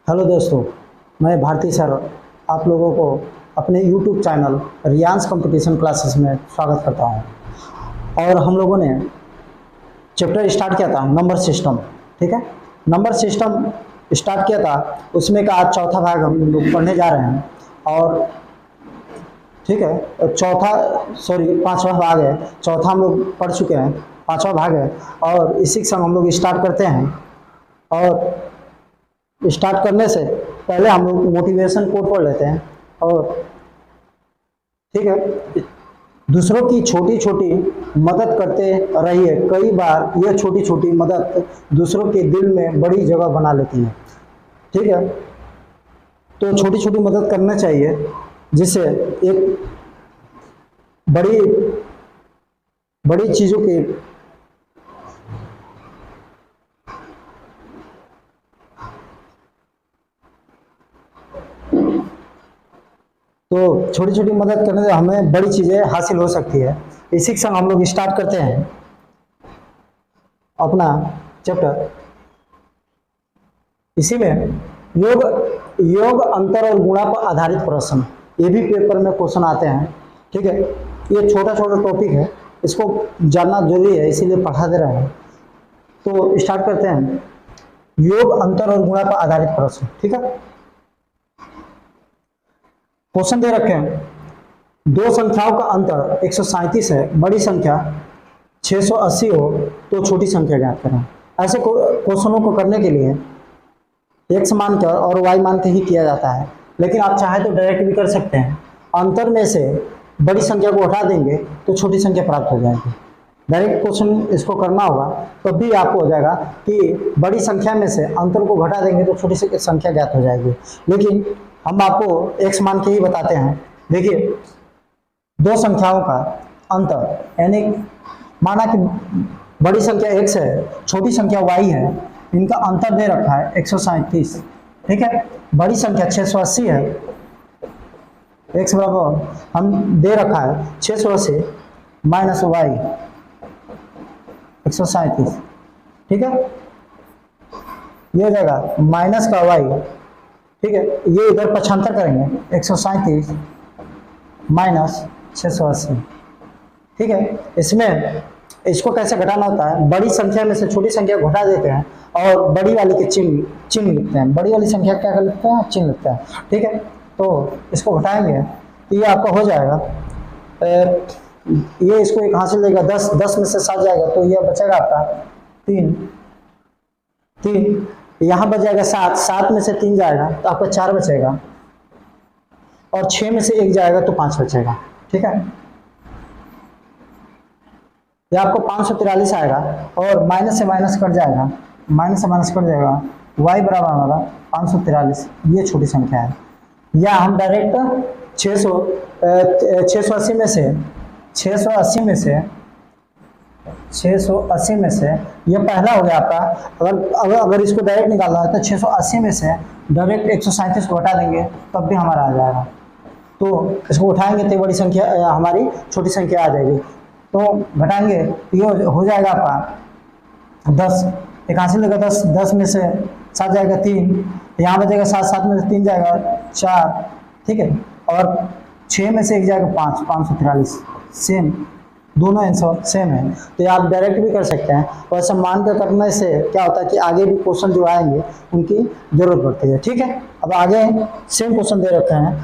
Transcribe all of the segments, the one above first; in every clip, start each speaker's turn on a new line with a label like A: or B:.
A: Hello दोस्तों, मैं Bharti sir आप लोगों को अपने YouTube चैनल रियांस कंपटीशन क्लासेस में स्वागत करता हूं। और हम लोगों ने चैप्टर स्टार्ट किया था नंबर सिस्टम। ठीक है, नंबर सिस्टम स्टार्ट किया था, उसमें का आज चौथा भाग हम लोग पढ़ने जा रहे हैं। और ठीक है, पांचवा भाग है। चौथा हम लोग पढ़ चुके हैं, पांचवा भाग है। और इसी के संग हम लोग स्टार्ट करते हैं। और स्टार्ट करने से पहले हम लोग मोटिवेशन कोट पढ़ लेते हैं। और ठीक है, दूसरों की छोटी छोटी मदद करते रहिए, कई बार यह छोटी छोटी मदद दूसरों के दिल में बड़ी जगह बना लेती है। ठीक है, तो छोटी छोटी मदद करना चाहिए, जिससे एक बड़ी बड़ी चीज़ों की तो छोटी छोटी मदद करने से हमें बड़ी चीज़ें हासिल हो सकती है। इसी के संग हम लोग स्टार्ट करते हैं अपना चैप्टर। इसी में योग अंतर और गुणा पर आधारित प्रश्न, ये भी पेपर में क्वेश्चन आते हैं। ठीक है, ये छोटा छोटा टॉपिक है, इसको जानना जरूरी है, इसीलिए पढ़ा दे रहे हैं। तो स्टार्ट करते हैं, योग अंतर और गुणा पर आधारित प्रश्न। ठीक है, क्वेश्चन दे रखे हैं, दो संख्याओं का अंतर 137 है, बड़ी संख्या 680 हो तो छोटी संख्या ज्ञात करें। ऐसे क्वेश्चनों को करने के लिए x मानकर और y मान के ही किया जाता है, लेकिन आप चाहे तो डायरेक्ट भी कर सकते हैं। अंतर में से बड़ी संख्या को हटा देंगे तो छोटी संख्या प्राप्त हो जाएगी। डायरेक्ट क्वेश्चन इसको करना होगा, तब भी आपको हो जाएगा कि बड़ी संख्या में से अंतर को घटा देंगे तो छोटी संख्या ज्ञात हो जाएगी। लेकिन हम आपको x मान के ही बताते हैं। देखिए, दो संख्याओं का अंतर, यानी माना कि बड़ी संख्या x है, छोटी संख्या y है, इनका अंतर दे रखा है 137। ठीक है, बड़ी संख्या 680 है, x बराबर हम दे रखा है 680 माइनस y 137। ठीक है, ये हो जाएगा माइनस का y। ठीक है, ये इधर पक्षांतर करेंगे 137 माइनस 680। ठीक है, इसमें इसको कैसे घटाना होता है, बड़ी संख्या में से छोटी संख्या घटा देते हैं और बड़ी वाली के चिन्ह लिखते हैं। बड़ी वाली संख्या क्या कर लिखते हैं, चिन्ह लिखते हैं। ठीक है, तो इसको घटाएंगे तो ये आपका हो जाएगा, ये इसको एक हासिल देगा 10 में से 7 जाएगा तो ये बचेगा आपका 3, यहाँ बच जाएगा 7 में से 3 जाएगा तो आपका 4 बचेगा, और 6 में से 1 जाएगा तो 5 बचेगा। ठीक है, ये आपको 543 आएगा, और माइनस से माइनस कट जाएगा, y बराबर हमारा 543। ये छोटी संख्या है, या हम डायरेक्ट 680 में से ये पहला हो गया आपका। अगर इसको डायरेक्ट निकालना है तो 680 में से डायरेक्ट 137 को हटा देंगे तब भी हमारा आ जाएगा। तो इसको उठाएंगे तो बड़ी संख्या हमारी छोटी संख्या आ जाएगी। तो घटाएंगे ये हो जाएगा आपका 10, एक हासिल देगा 10 में से 7 जाएगा 3, यहाँ बचेगा 7 में से 3 जाएगा 4। ठीक है, और 6 में से 1 जाएगा 543। सेम, दोनों आंसर सेम है। तो ये आप डायरेक्ट भी कर सकते हैं, और ऐसा मान कर करने से क्या होता है कि आगे भी क्वेश्चन जो आएंगे उनकी जरूरत पड़ती है। ठीक है, अब आगे सेम क्वेश्चन दे रखे हैं,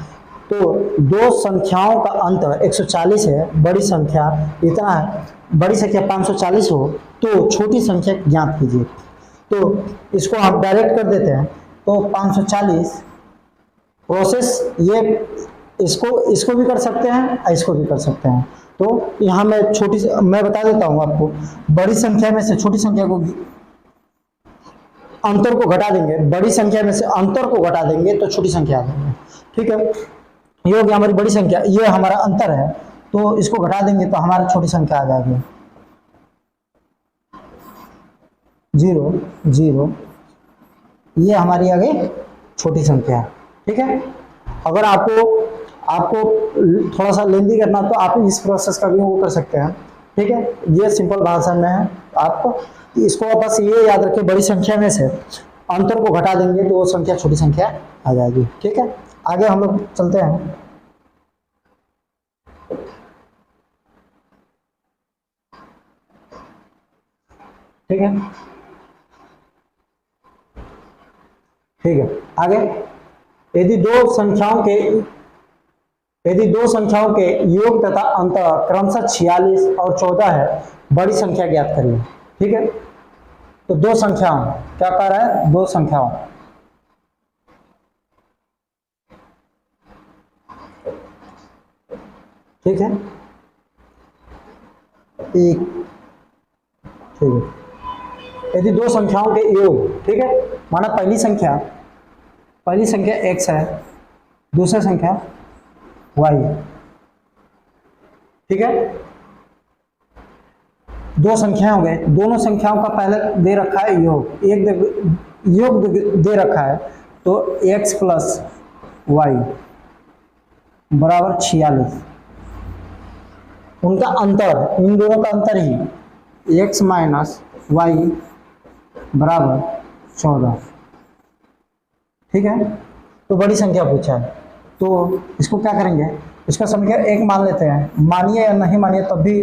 A: तो दो संख्याओं का अंतर 140 है, बड़ी संख्या इतना है, बड़ी संख्या 540 हो तो छोटी संख्या ज्ञात कीजिए। तो इसको आप डायरेक्ट कर देते हैं, तो 540 प्रोसेस, ये इसको भी कर सकते हैं, इसको भी कर सकते हैं। तो यहाँ मैं बता देता हूँ आपको, बड़ी संख्या में से छोटी संख्या को अंतर को घटा देंगे, बड़ी संख्या में से अंतर को घटा देंगे तो छोटी संख्या आ जाएगी। ठीक है, ये हो गया हमारी बड़ी संख्या, ये हमारा अंतर है, तो इसको घटा देंगे तो हमारी छोटी संख्या आ जाएगी 0, 0। ये हमारी आगे छोटी संख्या है। ठीक है, अगर आपको थोड़ा सा लेंदी करना तो आप इस प्रोसेस का भी वो कर सकते हैं। ठीक है, ये सिंपल भाषा में है। आप इसको बस ये याद रखिए, बड़ी संख्या में से अंतर को घटा देंगे तो वो संख्या छोटी संख्या आ जाएगी। ठीक है, आगे हम लोग चलते हैं। ठीक है, ठीक है, आगे यदि दो संख्याओं के योग तथा अंतर क्रमशः 46 और 14 है, बड़ी संख्या ज्ञात करिए। ठीक है, तो दो संख्याओं, क्या कह रहा है, दो संख्याओं, ठीक है, एक, ठीक है, यदि दो संख्याओं के योग, ठीक है, माना पहली संख्या x है, दूसरी संख्या y, ठीक है, दो संख्याएं हो गए, दोनों संख्याओं का पहले दे रखा है योग, योग दे रखा है, तो x प्लस वाई बराबर 46, उनका अंतर, इन दोनों का अंतर ही x माइनस वाई बराबर 14। ठीक है, तो बड़ी संख्या पूछा है, तो इसको क्या करेंगे, इसका समीकरण एक मान लेते हैं, मानिए या नहीं मानिए तब भी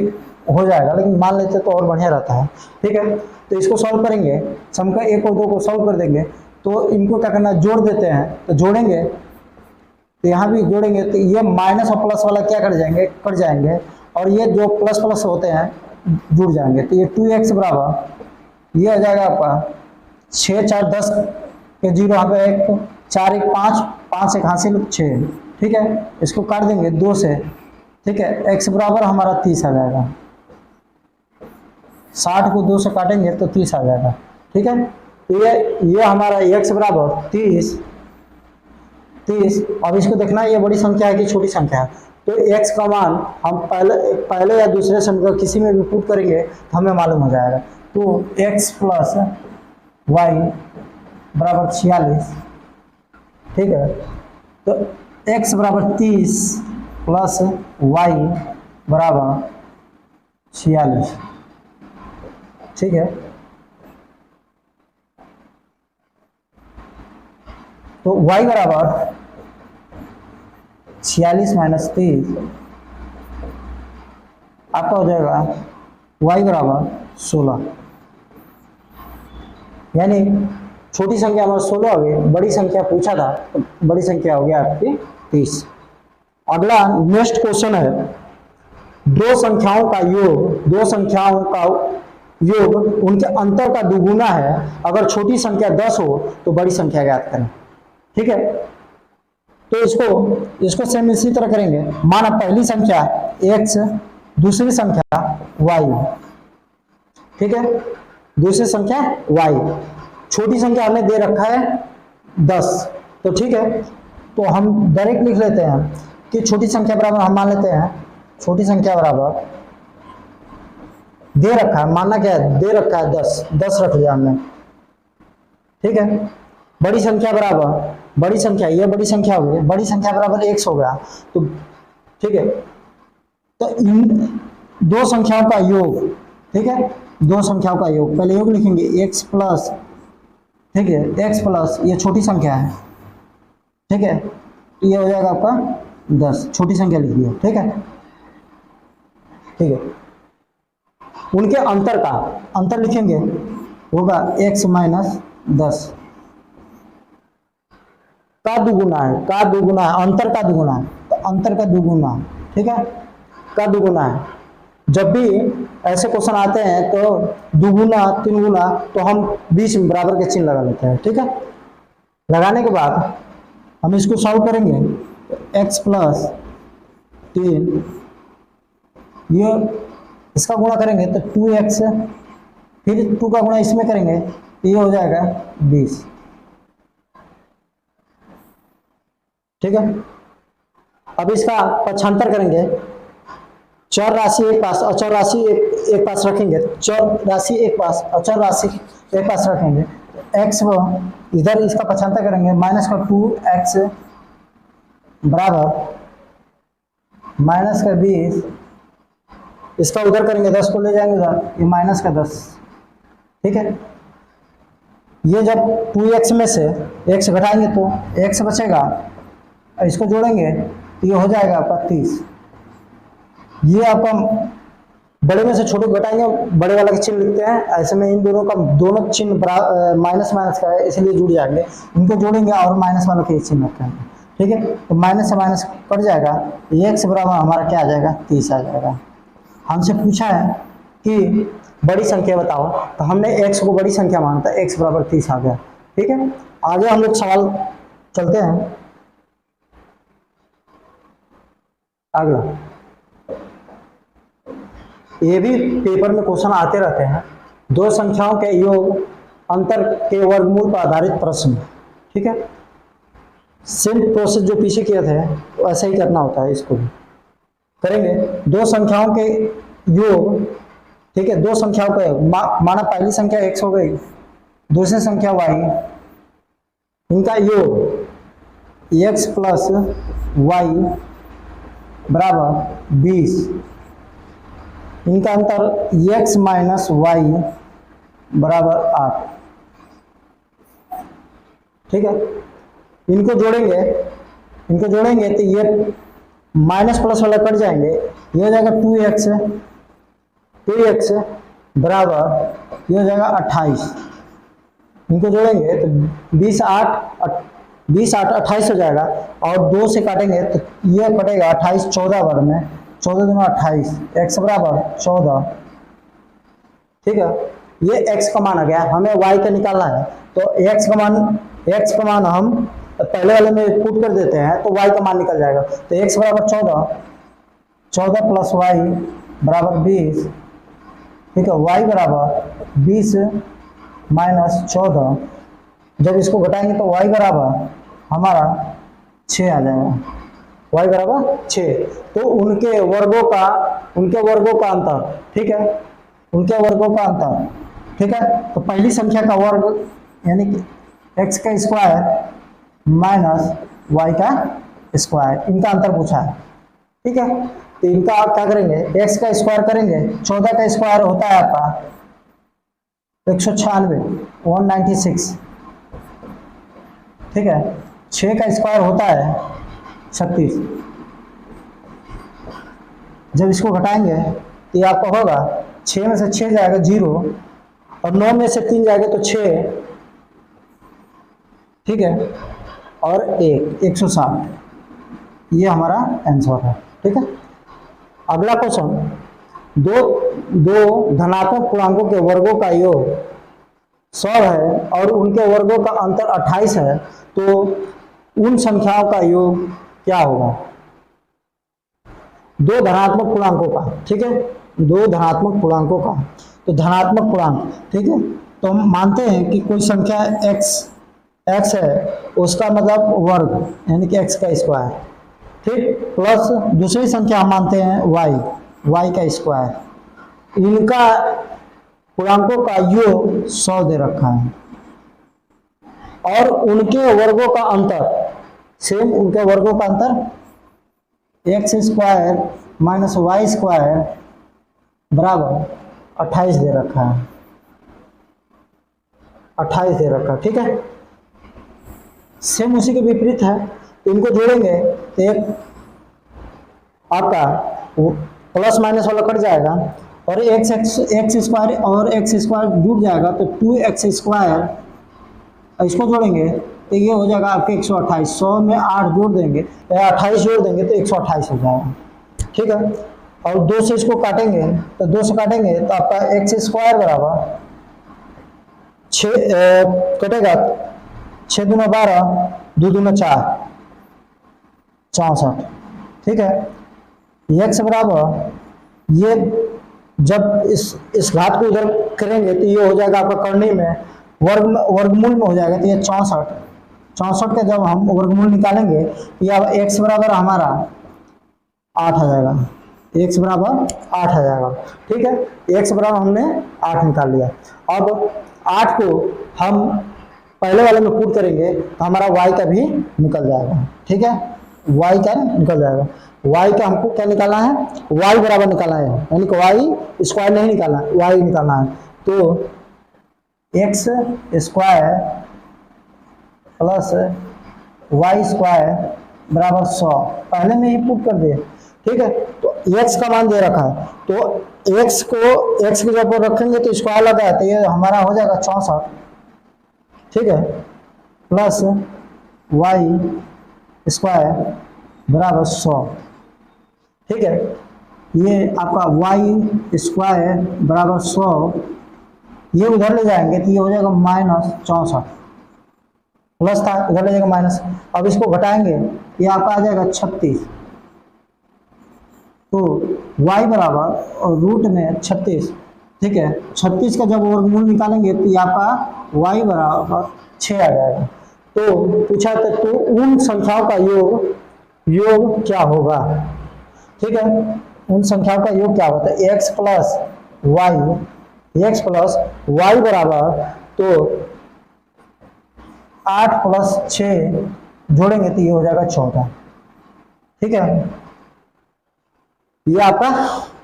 A: हो जाएगा, लेकिन मान लेते तो और बढ़िया रहता है। ठीक है, तो इसको सॉल्व करेंगे, समीकरण एक और दो को सॉल्व कर देंगे, तो इनको क्या करना है, जोड़ देते हैं, तो जोड़ेंगे, तो यहाँ भी जोड़ेंगे, तो ये माइनस और प्लस वाला क्या कट जाएंगे, और ये जो प्लस प्लस होते हैं जुड़ जाएंगे, तो ये 2x बराबर, ये आ जाएगा आपका 6 4 10 के 0, यहाँ पे 1 4 1 5 5 1 हासिल 6। ठीक है, इसको काट देंगे 2 से। ठीक है, x बराबर हमारा 30 आ जाएगा, 60 को 2 से काटेंगे तो 30 आ जाएगा। ठीक है, तो ये हमारा x बराबर 30। अब इसको देखना है ये बड़ी संख्या है कि छोटी संख्या है, तो x का मान हम पहले या दूसरे समीकरण किसी में भी पुट करेंगे तो हमें मालूम हो जाएगा। तो x प्लस वाई बराबर 46। ठीक है, तो x बराबर 30 प्लस वाई बराबर 46। ठीक है, तो y बराबर 46 माइनस 30 आपका हो जाएगा y बराबर 16, यानी छोटी संख्या हमारा 16 हो गई, बड़ी संख्या पूछा था तो बड़ी संख्या हो गया आपकी 30। अगला नेक्स्ट क्वेश्चन है, दो संख्याओं का योग उनके अंतर का दुगुना है, अगर छोटी संख्या 10 हो तो बड़ी संख्या ज्ञात करें। ठीक है, तो इसको सेम इसी तरह करेंगे, माना पहली संख्या x, दूसरी संख्या y। ठीक है, दूसरी संख्या y, छोटी संख्या हमें दे रखा है 10, तो ठीक है, तो हम डायरेक्ट लिख लेते हैं कि छोटी संख्या बराबर, हम मान लेते हैं छोटी संख्या बराबर दे रखा है, मानना क्या है, दे रखा है 10 रख लिया हमने। ठीक है, बड़ी संख्या बराबर, बड़ी संख्या, ये बड़ी संख्या हो गई, बड़ी संख्या बराबर x हो गया, तो ठीक है, तो इन दो संख्याओं का योग, ठीक है, दो संख्याओं का योग, पहले योग लिखेंगे x प्लस, ठीक है, x प्लस ये छोटी संख्या है, ठीक है, तो ये हो जाएगा आपका 10, छोटी संख्या लिखिए। ठीक है, ठीक है, उनके अंतर का, अंतर लिखेंगे होगा x माइनस 10 का दुगुना है, अंतर का दुगुना है, तो अंतर का दुगुना, ठीक है, का दुगुना है। जब भी ऐसे क्वेश्चन आते हैं तो दुगुना तीन गुना, तो हम बीच में बराबर के चिन्ह लगा लेते हैं। ठीक है, लगाने के बाद हम इसको सॉल्व करेंगे, तो x प्लस 3, ये इसका गुणा करेंगे तो 2x, फिर 2 का गुणा इसमें करेंगे तो ये हो जाएगा 20। ठीक है, अब इसका पक्षांतर करेंगे, चर राशि एक पास, अचर राशि एक पास रखेंगे, चर राशि एक पास, अचर राशि एक पास रखेंगे, तो x इधर इसका पक्षांतर करेंगे, माइनस का 2x बराबर माइनस का 20, इसका उधर करेंगे 10 को ले जाएंगे उधर, ये माइनस का 10। ठीक है, ये जब 2x में से x घटाएंगे तो x बचेगा, इसको जोड़ेंगे तो ये हो जाएगा आपका 30। ये आपका बड़े में से छोटे घटाएंगे, बड़े वाला का चिन्ह लिखते हैं, ऐसे में इन दोनों का दोनों चिन्ह माइनस माइनस का है इसलिए जुड़ जाएंगे, इनको जोड़ेंगे और माइनस वाला के चिन्ह रखेंगे। ठीक है, तो माइनस से माइनस कट जाएगा, x बराबर हमारा क्या आ जाएगा, 30 आ जाएगा। हमसे पूछा है कि बड़ी संख्या बताओ, तो हमने x को बड़ी संख्या माना था, x बराबर 30 आ गया। ठीक है, आगे हम लोग सवाल चलते हैं अगला। ये भी पेपर में क्वेश्चन आते रहते हैं, दो संख्याओं के योग अंतर के वर्गमूल पर आधारित प्रश्न। ठीक है, सेम प्रोसेस जो पीछे किए थे वैसा ही करना होता है, इसको भी करेंगे। दो संख्याओं के योग, ठीक है, दो संख्याओं का माना पहली संख्या x हो गई, दूसरी संख्या y, इनका योग x प्लस y बराबर 20, इनका अंतर x माइनस y बराबर 8। ठीक है, इनको जोड़ेंगे तो ये माइनस प्लस वाला कट जाएंगे, ये हो जाएगा 2x बराबर ये हो जाएगा 28। इनको जोड़ेंगे तो 20 8 28 हो जाएगा, और 2 से काटेंगे तो ये कटेगा 28 14 बार में, 14 दूना 28, x बराबर 14। ठीक है, ये x का मान आ गया, हमें y का निकालना है, तो x का मान हम पहले वाले में पुट कर देते हैं तो y का मान निकल जाएगा। तो x बराबर 14 प्लस y बराबर 20। ठीक है, y बराबर 20 माइनस 14, जब इसको घटाएंगे तो y बराबर हमारा 6 आ जाएगा, y बराबर 6। तो उनके वर्गों का अंतर, ठीक है, उनके वर्गों का अंतर। ठीक है, तो पहली संख्या का वर्ग यानी कि x का स्क्वायर माइनस y का स्क्वायर, इनका अंतर पूछा है। ठीक है, तो इनका क्या करेंगे, x का स्क्वायर करेंगे, 14 का स्क्वायर होता है आपका 196 196। ठीक है, 6 का स्क्वायर होता है 36। जब इसको घटाएंगे तो ये आपका होगा 6 में से 6 जाएगा 0, और 9 में से 3 जाएगा तो 6। ठीक है, और 160, ये हमारा आंसर है। ठीक है, अगला क्वेश्चन, दो धनात्मक पूर्णांकों के वर्गों का योग 100 है और उनके वर्गों का अंतर 28 है, तो उन संख्याओं का योग क्या होगा। दो धनात्मक पूर्णांकों का, ठीक है, दो धनात्मक पूर्णांकों का, तो धनात्मक पूर्णांक, ठीक है, तो हम मानते हैं कि कोई संख्या x है, उसका मतलब वर्ग यानी कि x का स्क्वायर, ठीक, प्लस दूसरी संख्या हम मानते हैं y का स्क्वायर, इनका पूर्णांकों का योग 100 दे रखा है, और उनके वर्गों का अंतर सेम, उनके वर्गों का अंतर x square minus y square बराबर 28 दे रखा है, 28 दे रखा है। ठीक है, सेम उसी के विपरीत है, इनको जोड़ेंगे तो एक आपका प्लस माइनस वाला कट जाएगा, और एक्स स्क्वायर और एक्स स्क्वायर जुड़ जाएगा तो 2x स्क्वायर, इसको जोड़ेंगे तो ये हो जाएगा आपके 128। 100 में 8 जोड़ देंगे, 28 जोड़ देंगे तो 128 हो जाएगा। ठीक है, और 2 से इसको काटेंगे तो 2 से काटेंगे तो आपका एक्स स्क्वायर बराबर 6 कटेगा, 6 दूना 12, 2 दूना 4, 64। ठीक है, x बराबर ये जब इस घात को इधर करेंगे तो ये हो जाएगा आपका करनी में वर्गमूल में हो जाएगा, तो ये 64 के जब हम वर्गमूल निकालेंगे तो ये x बराबर हमारा 8 आ जाएगा, x बराबर 8 आ जाएगा। ठीक है, x बराबर हमने 8 निकाल लिया। अब 8 को हम पहले वाले में पुट करेंगे तो हमारा y का भी निकल जाएगा। ठीक है, y का निकल जाएगा, y का हमको क्या निकालना है, y बराबर निकालना है, यानी कि y स्क्वायर नहीं निकालना है, y निकालना है। तो x square plus y square बराबर 100 पहले में ही पुट कर दिए। ठीक है, तो एक्स का मान दे रखा है, तो एक्स के जब रखेंगे तो स्क्वायर लगा है, तो ये हमारा हो जाएगा 64। ठीक है, प्लस वाई स्क्वायर बराबर 100। ठीक है, ये आपका वाई स्क्वायर बराबर 100, ये उधर ले जाएंगे तो ये हो जाएगा -64, प्लस था उधर ले जाएगा माइनस। अब इसको घटाएंगे, ये आपका आ जाएगा 36। तो y बराबर और रूट में 36। ठीक है, 36 का जब वर्गमूल निकालेंगे तो ये आपका y बराबर 6 आ जाएगा। तो पूछा तो उन संख्याओं का योग क्या होगा। ठीक है, उन संख्याओं का योग क्या होता है, x प्लस वाई बराबर, तो 8 प्लस 6 जोड़ेंगे तो ये हो जाएगा 14। ठीक है, ये आपका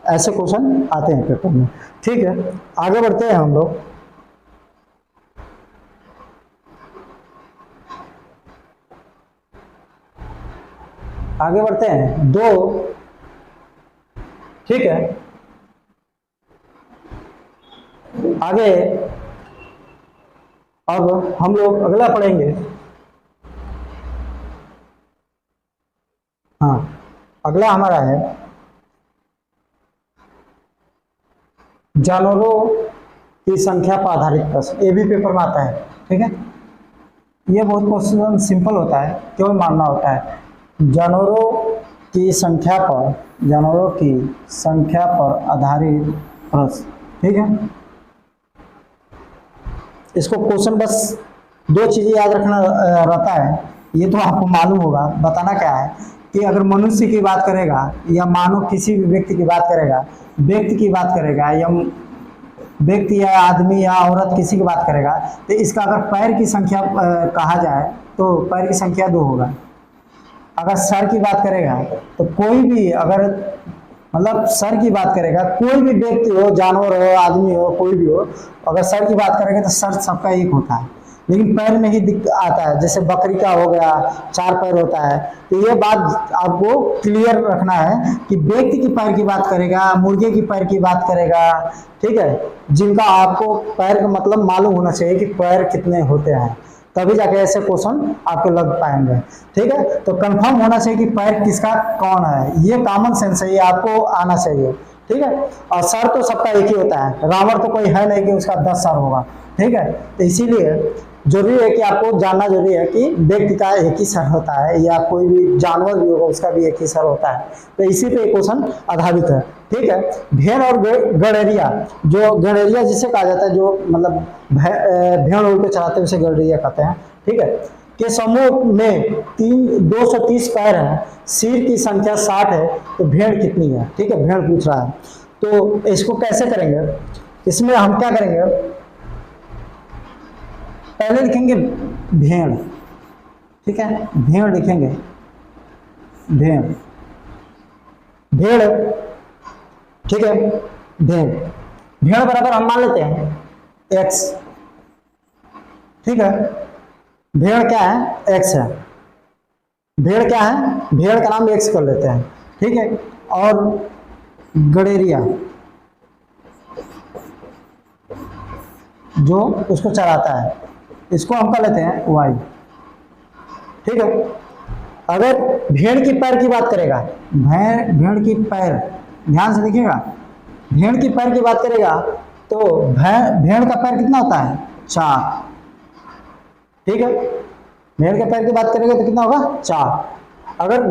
A: ऐसे क्वेश्चन आते हैं पेपर में। ठीक है, आगे बढ़ते हैं हम लोग। आगे बढ़ते हैं 2। ठीक है, आगे अब हम लोग अगला पढ़ेंगे। हाँ, अगला हमारा है जानवरों की संख्या पर आधारित प्रश्न। ये भी पेपर में आता है। ठीक है, ये बहुत क्वेश्चन सिंपल होता है, केवल मानना होता है। जानवरों की संख्या पर आधारित प्रश्न। ठीक है, इसको क्वेश्चन बस 2 चीजें याद रखना रहता है, ये तो आपको मालूम होगा। बताना क्या है कि अगर मनुष्य की बात करेगा या मानो किसी भी व्यक्ति की बात करेगा, या व्यक्ति या आदमी या औरत किसी की बात करेगा, तो इसका अगर पैर की संख्या कहा जाए तो पैर की संख्या 2 होगा। अगर सर की बात करेगा तो कोई भी, अगर मतलब सर की बात करेगा, कोई भी व्यक्ति हो, जानवर हो, आदमी हो, कोई भी हो, अगर सर की बात करेगा तो सर सबका एक होता है, लेकिन पैर में ही आता है। जैसे बकरी का हो गया 4 पैर होता है। तो ये बात आपको क्लियर रखना है कि व्यक्ति की पैर की बात करेगा, मुर्गे की पैर की बात करेगा। ठीक है, जिनका आपको पैर का मतलब मालूम होना चाहिए कि पैर कितने होते हैं, तभी जाके ऐसे क्वेश्चन आपको लग पाएंगे। ठीक है, तो कंफर्म होना चाहिए कि पैर किसका कौन है, ये कॉमन सेंस है, ये आपको आना चाहिए। ठीक है, और सर तो सबका एक ही होता है, रावण तो कोई है नहीं कि उसका 10 सर होगा। ठीक है, तो इसीलिए जरूरी है कि आपको जानना जरूरी है कि व्यक्ति का एक ही सर होता है, या कोई भी जानवर भी होगा उसका भी एक ही सर होता है। तो इसी पे क्वेश्चन आधारित है। ठीक है, भेड़ और गड़ेरिया, जो गड़ेरिया जिसे कहा जाता है, जो मतलब भेड़ उड़ के चलाते हैं उसे गड़ेरिया कहते हैं। ठीक है, के समूह में 230 पैर है, सिर की संख्या 60 है, तो भेड़ कितनी है। ठीक है, भेड़ पूछ रहा है, तो इसको कैसे करेंगे, इसमें हम क्या करेंगे, पहले लिखेंगे भेड़। ठीक है, भेड़ लिखेंगे, भेड़। ठीक है, भेड़ बराबर हम मान लेते हैं x। ठीक है, भेड़ क्या है, x है। भेड़ क्या है, भेड़ का नाम x कर लेते हैं। ठीक है, और गड़ेरिया जो उसको चलाता है, इसको हम कर लेते हैं y। ठीक है, अगर भेड़ की पैर की बात करेगा, भेड़ की पैर, ध्यान से देखिएगा, भेड़ की पैर की बात करेगा तो भेड़ का पैर कितना होता है, 4। ठीक है, भेड़ के पैर की बात करेंगे तो कितना होगा, 4। अगर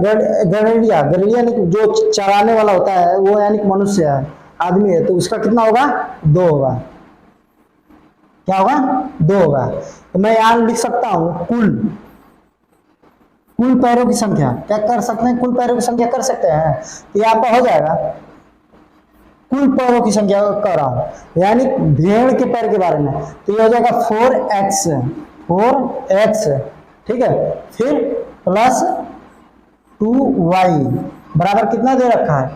A: गड़ेरिया जो चराने वाला होता है, वो यानी कि मनुष्य है, आदमी है, तो उसका कितना होगा, 2 होगा। क्या होगा, 2 होगा। तो मैं यहाँ लिख सकता हूँ कुल पैरों की संख्या, क्या कर सकते हैं, कुल पैरों की संख्या कर सकते हैं। तो ये आपका हो जाएगा, कुल पैरों की संख्या कर रहा हूं, यानी भेड़ के पैर के बारे में, तो ये हो जाएगा 4x। ठीक है, फिर प्लस 2y बराबर कितना दे रखा है,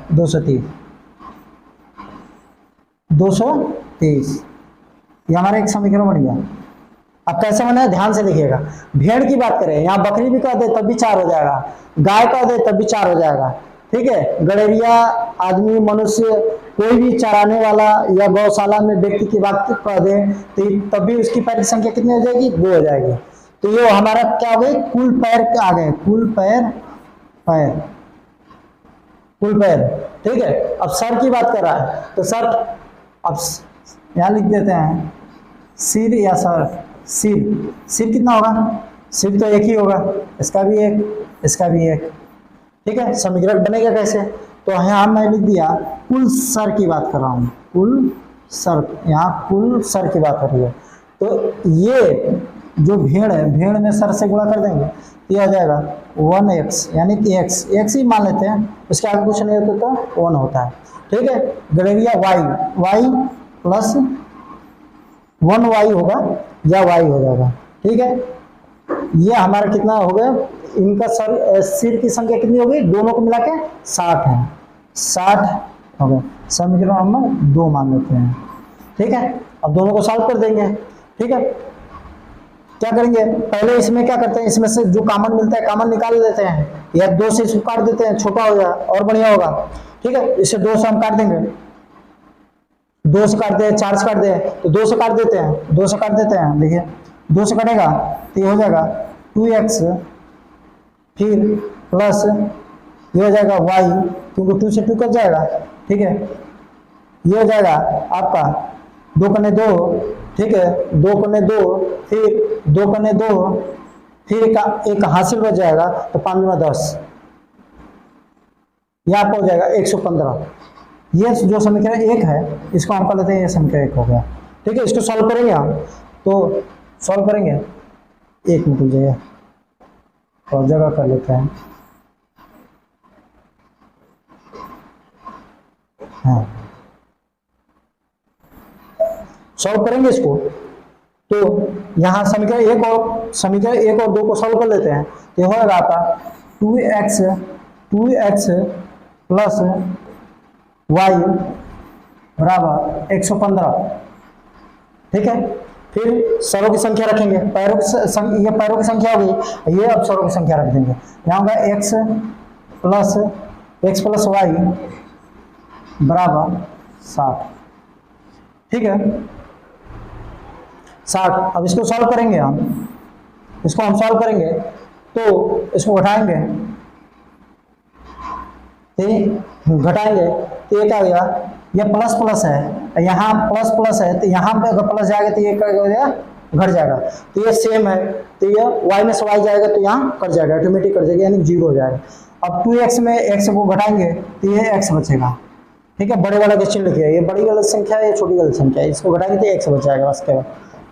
A: 230। ये हमारा एक समीकरण बन गया। अब कैसे बना है ध्यान से देखिएगा। भेड़ की बात करें, यहाँ बकरी भी कर दे तब भी 4 हो जाएगा, गाय कर दे तब भी 4 हो जाएगा, ठीक है। गड़ेरिया, आदमी, मनुष्य, कोई भी चराने वाला या गौशाला में व्यक्ति की बात कर दे तो तब भी उसकी पैर की संख्या कितनी हो जाएगी? 2 हो जाएगी। तो ये हमारा क्या हो गई? कुल पैर आ गए, कुल पैर, कुल पैर, ठीक है। अब सर की बात कर रहा है तो सर, अब यहाँ लिख देते हैं सिर या सर। सिर कितना होगा? सिर तो एक ही होगा, इसका भी एक, इसका भी एक, ठीक है। समीकरण बनेगा कैसे? तो यहाँ मैं लिख दिया कुल सर की बात कर रहा हूँ, कुल सर, यहाँ कुल सर की बात हो रही है। तो ये जो भेड़ है, भेड़ में सर से गुणा कर देंगे तो ये हो जाएगा 1x, यानी कि x ही मान लेते हैं, उसके आगे कुछ नहीं होता तो 1 होता है, ठीक है। गड़ेरिया y प्लस 1y होगा या y हो जाएगा, ठीक है। ये हमारा कितना हो गया? इनका सिर की संख्या कितनी हो गई? दोनों को मिला के 60 है, 60 हो गया। समीकरण हम 2 मान लेते हैं, ठीक है। अब दोनों को सॉल्व कर देंगे, ठीक है। क्या करेंगे? पहले इसमें क्या करते हैं, इसमें से जो कॉमन मिलता है कॉमन निकाल देते हैं, या 2 से इसको काट देते हैं, छोटा हो जाए और बढ़िया होगा, ठीक है। इसे 2 से हम काट देंगे, 2 से काट दे, 4 से काट दे तो 2 से काट देते हैं, 2 से काट देते हैं, देखिए 2 से कटेगा तो ये हो जाएगा 2x, फिर प्लस ये हो जाएगा y, क्योंकि 2 से 2 कट जाएगा, ठीक है। ये हो जाएगा आपका 2 कने 2, ठीक है, 2 कने 2, फिर 2 कने 2, फिर एक हासिल बच जाएगा तो 5 गुना 10, यह आपका हो जाएगा 115। ये जो समीकरण 1 है इसको हम कर लेते हैं, ये समीकरण 1 हो गया, ठीक है। इसको सॉल्व करेंगे हम, तो सॉल्व करेंगे, 1 मिनट जाइए और जगह कर लेते हैं, हाँ सॉल्व करेंगे इसको। तो यहाँ समीकरण 1 और 2 को सॉल्व कर लेते हैं, तो ये होगा आपका 2x प्लस y बराबर 115, ठीक है। फिर सरों की संख्या रखेंगे, ये पैरों की संख्या होगी, ये अब सरों की संख्या रख देंगे। यहाँ होगा x प्लस y बराबर 60, ठीक है, 60। अब इसको सॉल्व करेंगे हम, इसको हम सॉल्व करेंगे तो इसको घटाएंगे, घटाएंगे तो ये क्या हो गया? ये प्लस प्लस है, यहाँ प्लस प्लस है, तो यहाँ पे अगर प्लस जाएगा तो ये क्या हो जाएगा? घट जाएगा। तो ये सेम है, तो ये y में से y जाएगा तो यहाँ कट जाएगा, ऑटोमेटिक कट जाएगा, यानी 0 हो जाएगा। अब 2x में x को घटाएंगे तो ये x बचेगा, ठीक है। बड़े वाला का चिन्ह लिखिए, ये बड़ी गलत संख्या है, ये छोटी गलत संख्या है, इसको घटाएंगे तो x बच जाएगा बस केवल,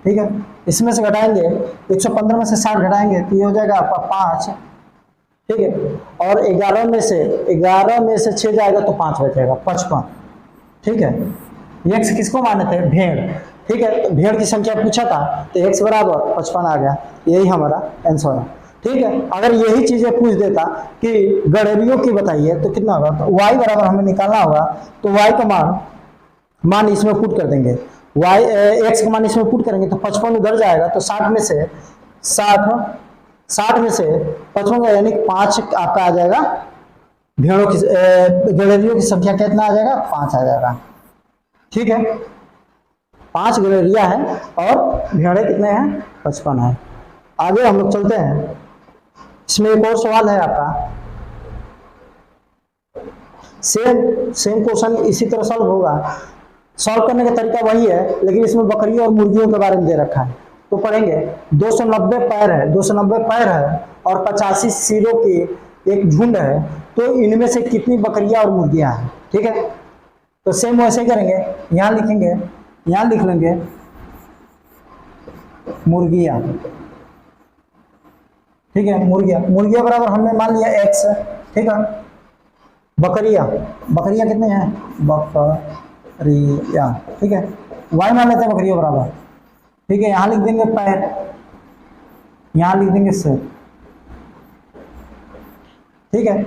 A: ठीक है। इसमें से घटाएंगे 115 में से 60 घटाएंगे तो ये हो जाएगा आपका 5, ठीक है। और 11 में से 6 जाएगा तो 5 बचेगा, 55, ठीक है। x किसको माने थे? भेड़, ठीक है। तो भेड़ की संख्या पूछा था तो x बराबर 55 आ गया, यही हमारा आंसर है, ठीक है। अगर यही चीजें पूछ देता कि गड़ेरियों की बताइए तो कितना होगा, तो y बराबर हमें निकालना होगा, तो y का मान इसमें पुट कर देंगे, x का मान इसमें पुट करेंगे तो 55 उधर जाएगा, तो 60 में से 55 यानी 5 आपका आ जाएगा, भेड़ों की गड़ेरियों की संख्या कितना आ जाएगा? 5 आ जाएगा, ठीक है। 5 गड़ेरिया है और भेड़े कितने हैं? 55 है। आगे हम लोग चलते हैं, इसमें एक और सवाल है आपका, सेम क्वेश्चन इसी तरह सॉल्व होगा। सॉल्व करने का तरीका वही है, लेकिन इसमें बकरी और मुर्गियों के बारे में दे रखा है, तो पढ़ेंगे। 290 पैर है और 85 सिरों की एक झुंड है, तो इनमें से कितनी बकरियां और मुर्गियां हैं, ठीक है। तो सेम वैसे ही करेंगे, यहाँ लिखेंगे, यहाँ लिख लेंगे मुर्गियां, ठीक है। मुर्गियां बराबर हमने मान लिया x, ठीक है। बकरियां कितने हैं? बकरियां, ठीक है। y मान लेते हैं बकरियां बराबर, ठीक है। यहाँ लिख देंगे पैर, यहाँ लिख देंगे सिर, ठीक है।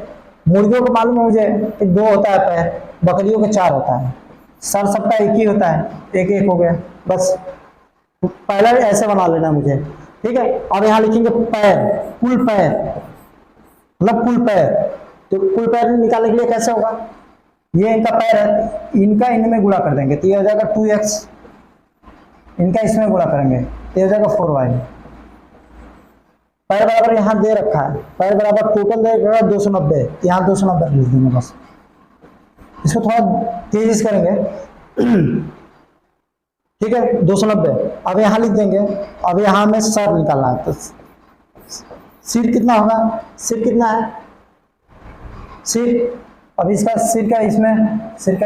A: मुर्गियों को मालूम है मुझे कि 2 होता है पैर, बकरियों के 4 होता है, सर सबका एक ही होता है, एक एक हो गया बस, पहला ऐसे बना लेना मुझे, ठीक है। अब यहाँ लिखेंगे पैर, कुल पैर, मतलब कुल पैर। तो कुल पैर निकालने के लिए कैसे होगा, ये इनका पैर है, इनका इनमें गुणा कर देंगे तो ये हो जाएगा 2x, इनका इसमें गुणा करेंगे तो ये हो जाएगा 4y। पैर बराबर यहाँ दे रखा है, पैर बराबर टोटल देगा 290, यहाँ 290 लिख देंगे बस। इसको थोड़ा तेजी से करेंगे, ठीक है 290। अब यहाँ लिख देंगे, अब यहाँ हमें सर निकालना है, तो सिर कितना होगा, सिर कितना है सिर, अब इसका सिर का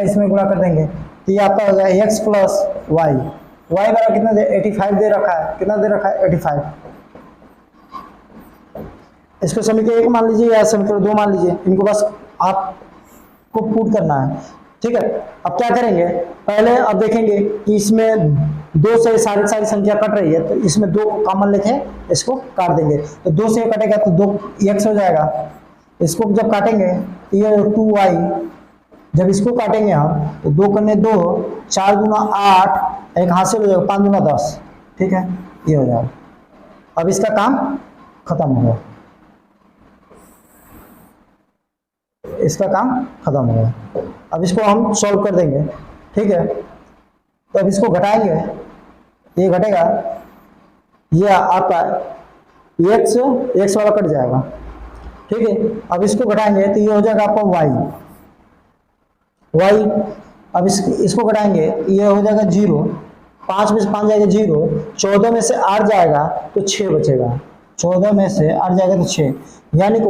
A: इसमें गुणा कर देंगे तो ये आपका हो जाएगा x प्लस वाई, वाई बराबर कितना दे 85 दे रखा है, कितना दे रखा है 85। इसको समीकरण 1 मान लीजिए या समीकरण 2 मान लीजिए, इनको बस आपको पुट करना है, ठीक है। अब क्या करेंगे, पहले अब देखेंगे कि इसमें 2 से सारी संख्या कट रही है, तो इसमें 2 कॉमन लेके इसको काट देंगे, तो 2 से कटेगा तो 2x हो जाएगा। इसको जब काटेंगे तो ये 2y, जब इसको काटेंगे हम तो 2 करने 2, 4 गुना 8, एक हासिल हो जाएगा 5 गुना 10, ठीक है, ये हो जाएगा। अब इसका काम खत्म हो गया, इसका काम खत्म हो गया। अब इसको हम सॉल्व कर देंगे, ठीक है। तो अब इसको घटाएंगे, ये घटेगा, ये आपका x वाला कट जाएगा, ठीक है। अब इसको घटाएंगे तो ये हो जाएगा आपका y। अब इसको घटाएंगे ये हो जाएगा 0, 5 में से 5 जाएगा 0, 14 में से 8 जाएगा तो 6 बचेगा, 14 में से 8 जाएगा तो 6, यानी कि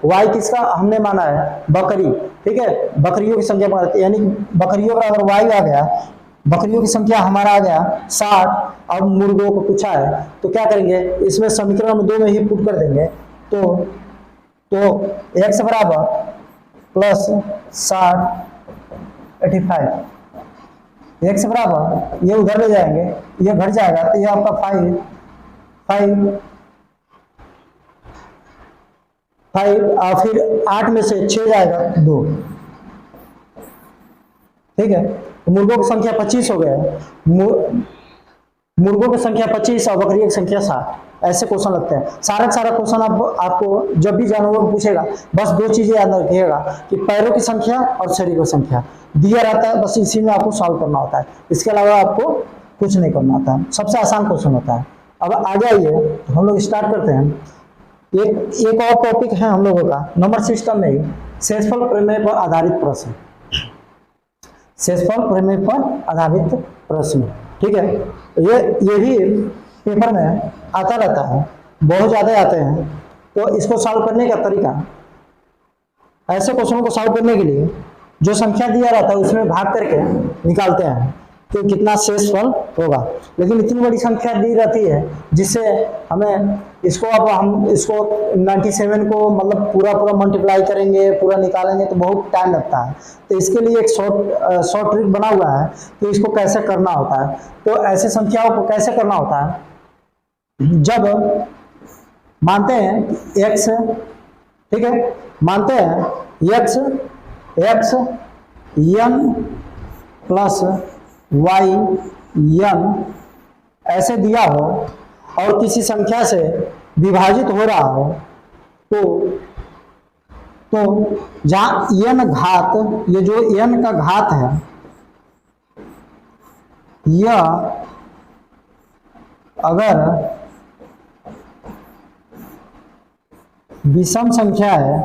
A: y किसका हमने माना है, बकरी, ठीक है, बकरियों की संख्या माना, यानी बकरियों का अगर y आ गया, बकरियों की संख्या हमारा आ गया 60, अब मुर्गों को पूछा है तो क्या करेंगे, इसमें समीकरण 2 में ही पुट कर देंगे, तो x बराबर प्लस 60 85, x बराबर ये उधर ले जाएंगे, ये घट जाएगा तो ये आपका 5 और फिर 8 में से 6 जाएगा 2, ठीक है। तो मुर्गों की संख्या 25 हो गया, मुर्गों की संख्या 25 और बकरियों की संख्या 60। ऐसे क्वेश्चन लगते हैं, सारा क्वेश्चन आपको जब भी जानवर पूछेगा बस 2 चीजें याद रखिएगा कि पैरों की संख्या और शरीर की संख्या दिया रहता है, बस इसी में आपको सॉल्व करना होता है, इसके अलावा आपको कुछ नहीं करना होता है, सबसे आसान क्वेश्चन होता है। अब आगे आइए तो हम लोग स्टार्ट करते हैं। एक और टॉपिक है हम लोगों का नंबर सिस्टम में ही, शेषफल प्रमेय पर आधारित प्रश्न, शेषफल प्रमेय पर आधारित प्रश्न, ठीक है। ये भी पेपर में आता रहता है, बहुत ज़्यादा आते हैं। तो इसको सॉल्व करने का तरीका, ऐसे क्वेश्चनों को सॉल्व करने के लिए जो संख्या दिया रहता है उसमें भाग करके निकालते हैं कि कितना शेषफल होगा, लेकिन इतनी बड़ी संख्या दी रहती है जिससे हमें इसको, अब हम इसको 97 को मतलब पूरा मल्टीप्लाई करेंगे, पूरा निकालेंगे तो बहुत टाइम लगता है। तो इसके लिए एक शॉर्ट ट्रिक बना हुआ है कि इसको कैसे करना होता है। तो ऐसे संख्याओं को कैसे करना होता है, जब मानते हैं x, ठीक है, मानते हैं x n plus y n ऐसे दिया हो और किसी संख्या से विभाजित हो रहा हो, तो जहां n घात, ये जो n का घात है, यह अगर विषम संख्या है,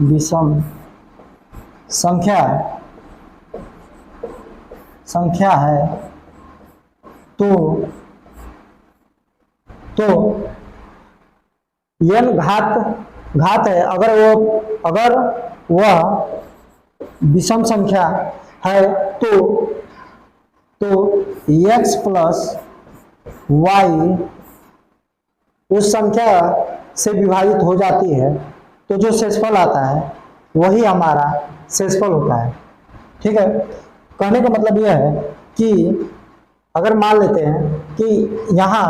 A: विषम संख्या है तो n घात है, अगर वह विषम संख्या है तो x प्लस y उस संख्या से विभाजित हो जाती है, तो जो शेषफल आता है वही हमारा शेषफल होता है, ठीक है। कहने का मतलब यह है कि अगर मान लेते हैं कि यहाँ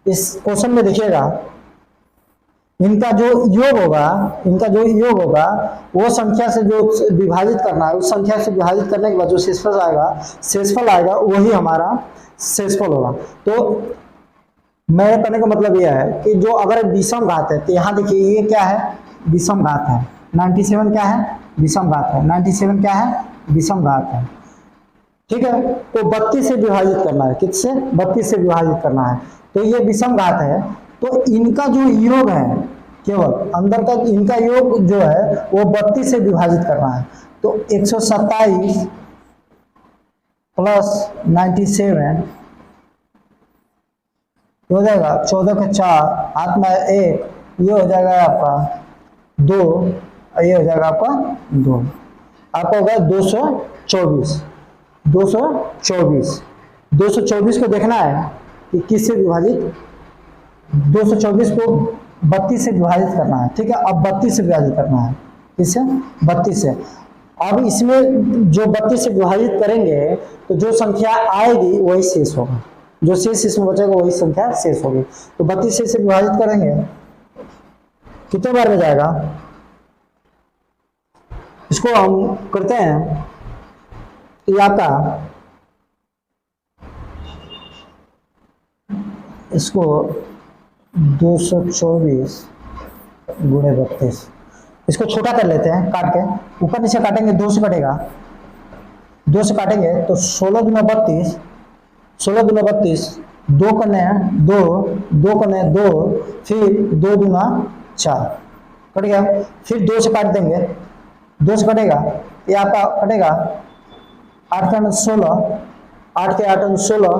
A: इस क्वेश्चन में देखिएगा, इनका जो योग होगा वो संख्या से जो विभाजित करना है, उस संख्या से विभाजित करने के बाद जो शेषफल आएगा वही हमारा शेषफल होगा। तो मेरे कहने का मतलब यह है कि जो अगर विषम घात है, तो यहाँ देखिए ये क्या है, विषम घात है। 97 क्या है, विषम घात है। 97 क्या है, विषम घात है। ठीक है, तो 32 से विभाजित करना है, किससे, 32 से विभाजित करना है। तो ये विषम घात है, तो इनका जो योग है, केवल अंदर का इनका योग जो है वो 32 से विभाजित करना है। तो 127 प्लस 97 हो जाएगा 14 के 4, हाथ में 1, ये हो जाएगा आपका 2, ये हो जाएगा आपका 2, आपका होगा 224। 224 को देखना है कि किससे विभाजित, 224 को 32 से विभाजित करना है। ठीक है, अब 32 से विभाजित करना है, किससे, 32 से। अब इसमें जो 32 से विभाजित करेंगे तो जो संख्या आएगी वही शेष होगा, जो शेष इसमें बचेगा वही संख्या शेष होगी। तो 32 से विभाजित करेंगे, कितने बार में जाएगा, इसको हम करते हैं, ये आपका, इसको 224 गुणे 32, इसको छोटा कर लेते हैं काट के, ऊपर नीचे काटेंगे 2 से कटेगा, 2 से काटेंगे तो 16 दूना 32, 16 दूना 32, 2 कने 2, 2 कने 2, फिर 2 दूना 4, कट गया। फिर 2 से काट देंगे, 2 से कटेगा, ये आपका कटेगा 8 का 16, 8 के 8 16,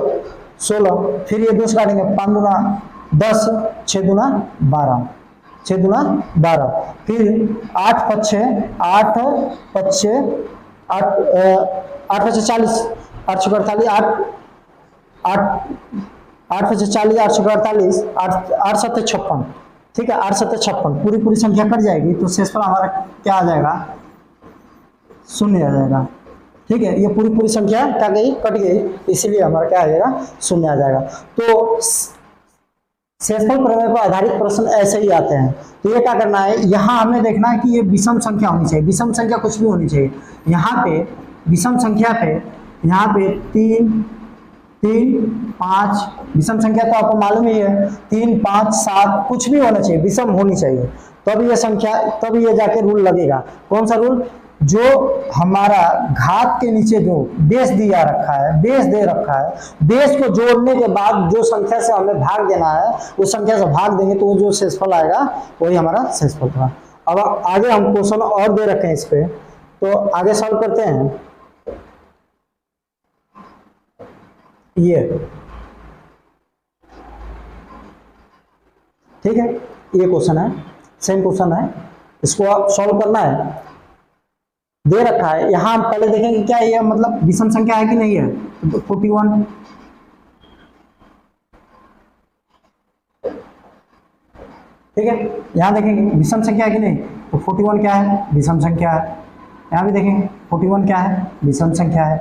A: 16, फिर ये 2 से काटेंगे, 5 दूना 10, 6 दूना 12, 6 दूना 12, फिर 8 पच्छे 8 पच्छे 8 8 पच्छे 40, 8 छः 48, 8 पच्छे 40, 8 छः 48, 8 सत्ते 56। ठीक है, 8 सत्ते 56, पूरी संख्या कट जाएगी तो शेषफल हमारा क्या आ जाएगा, 0 आ जाएगा। ठीक है, ये पूरी संख्या क्या गई, कट गई, इसलिए हमारा क्या आ जाएगा, 0 आ जाएगा। तो शेषफल प्रमेय पर आधारित प्रश्न ऐसे ही आते हैं। तो ये क्या करना है, यहाँ हमें देखना है कि ये विषम संख्या होनी चाहिए, विषम संख्या कुछ भी होनी चाहिए। यहाँ पे विषम संख्या पे, यहाँ पे 3, 3, 5, विषम संख्या तो आपको मालूम ही है, 3, 5, 7 कुछ भी होना चाहिए, विषम होनी चाहिए, तब ये संख्या, तब ये जाके रूल लगेगा। कौन सा रूल, जो हमारा घात के नीचे जो बेस दिया रखा है, बेस दे रखा है, बेस को जोड़ने के बाद जो संख्या से हमें भाग देना है उस संख्या से भाग देंगे तो वो जो शेषफल आएगा वही हमारा शेषफल होगा। अब आगे हम क्वेश्चन और दे रखे हैं इस पे, तो आगे सॉल्व करते हैं। ये ठीक है, ये क्वेश्चन है, सेम क्वेश्चन है, इसको आप सॉल्व करना है, दे रखा है। यहां हम पहले देखेंगे क्या ये मतलब विषम संख्या है कि नहीं है, तो 41, ठीक है, यहां देखेंगे विषम संख्या है कि नहीं, तो 41 क्या है, विषम संख्या है। यहां भी देखेंगे 41 क्या है, विषम संख्या है।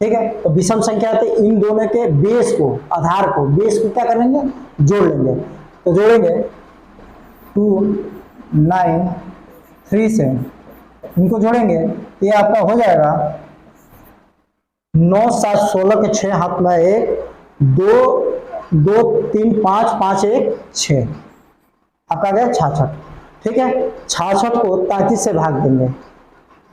A: ठीक है, तो विषम संख्या तो इन दोनों के बेस को, आधार को, बेस को क्या करेंगे, जोड़ लेंगे। तो जोड़ेंगे 2, 9, 3 से इनको जोड़ेंगे, ये आपका हो जाएगा 9, 7, 16 के 6, हाथ में 1, 2, 2, 3, 5, 5, 1, 6, आपका आ गया 66। ठीक है, 66 को 33 से भाग देंगे,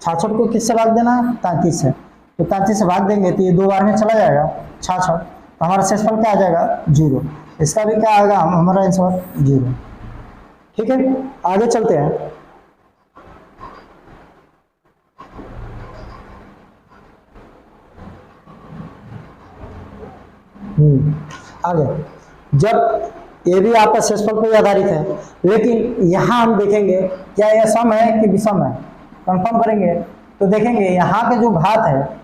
A: 66 को किससे भाग देना है, 33 से, तो 33 से भाग देंगे तो ये 2 बार में चला जाएगा 66, तो हमारा शेषफल क्या आ जाएगा, 0। इसका भी क्या आएगा, हमारा आंसर 0। ठीक है, आगे चलते हैं। आगे, जब ये भी आपका शेषफल पर आधारित है, लेकिन यहां हम देखेंगे क्या यह सम है कि विषम है, कंफर्म करेंगे तो देखेंगे यहाँ के जो घात है,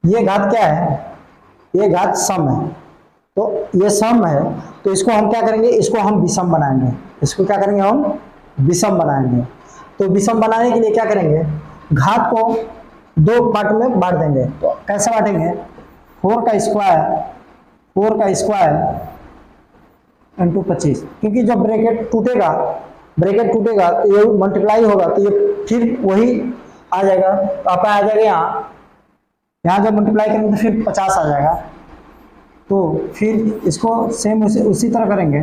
A: ये घात क्या है, ये घात सम है, तो ये सम है, तो इसको हम क्या करेंगे, इसको हम विषम बनाएंगे, इसको क्या करेंगे, हम विषम बनाएंगे। तो विषम बनाने के लिए क्या करेंगे, घात को 2 पार्ट में बांट देंगे। तो कैसे बांटेंगे, 4 का स्क्वायर इंटू 25, क्योंकि जब ब्रैकेट टूटेगा तो ये मल्टीप्लाई होगा, तो ये फिर वही आ जाएगा, तो आपका आ जाएगा यहाँ यहाँ जब मल्टीप्लाई करेंगे तो फिर 50 आ जाएगा। तो फिर इसको सेम उसी तरह करेंगे,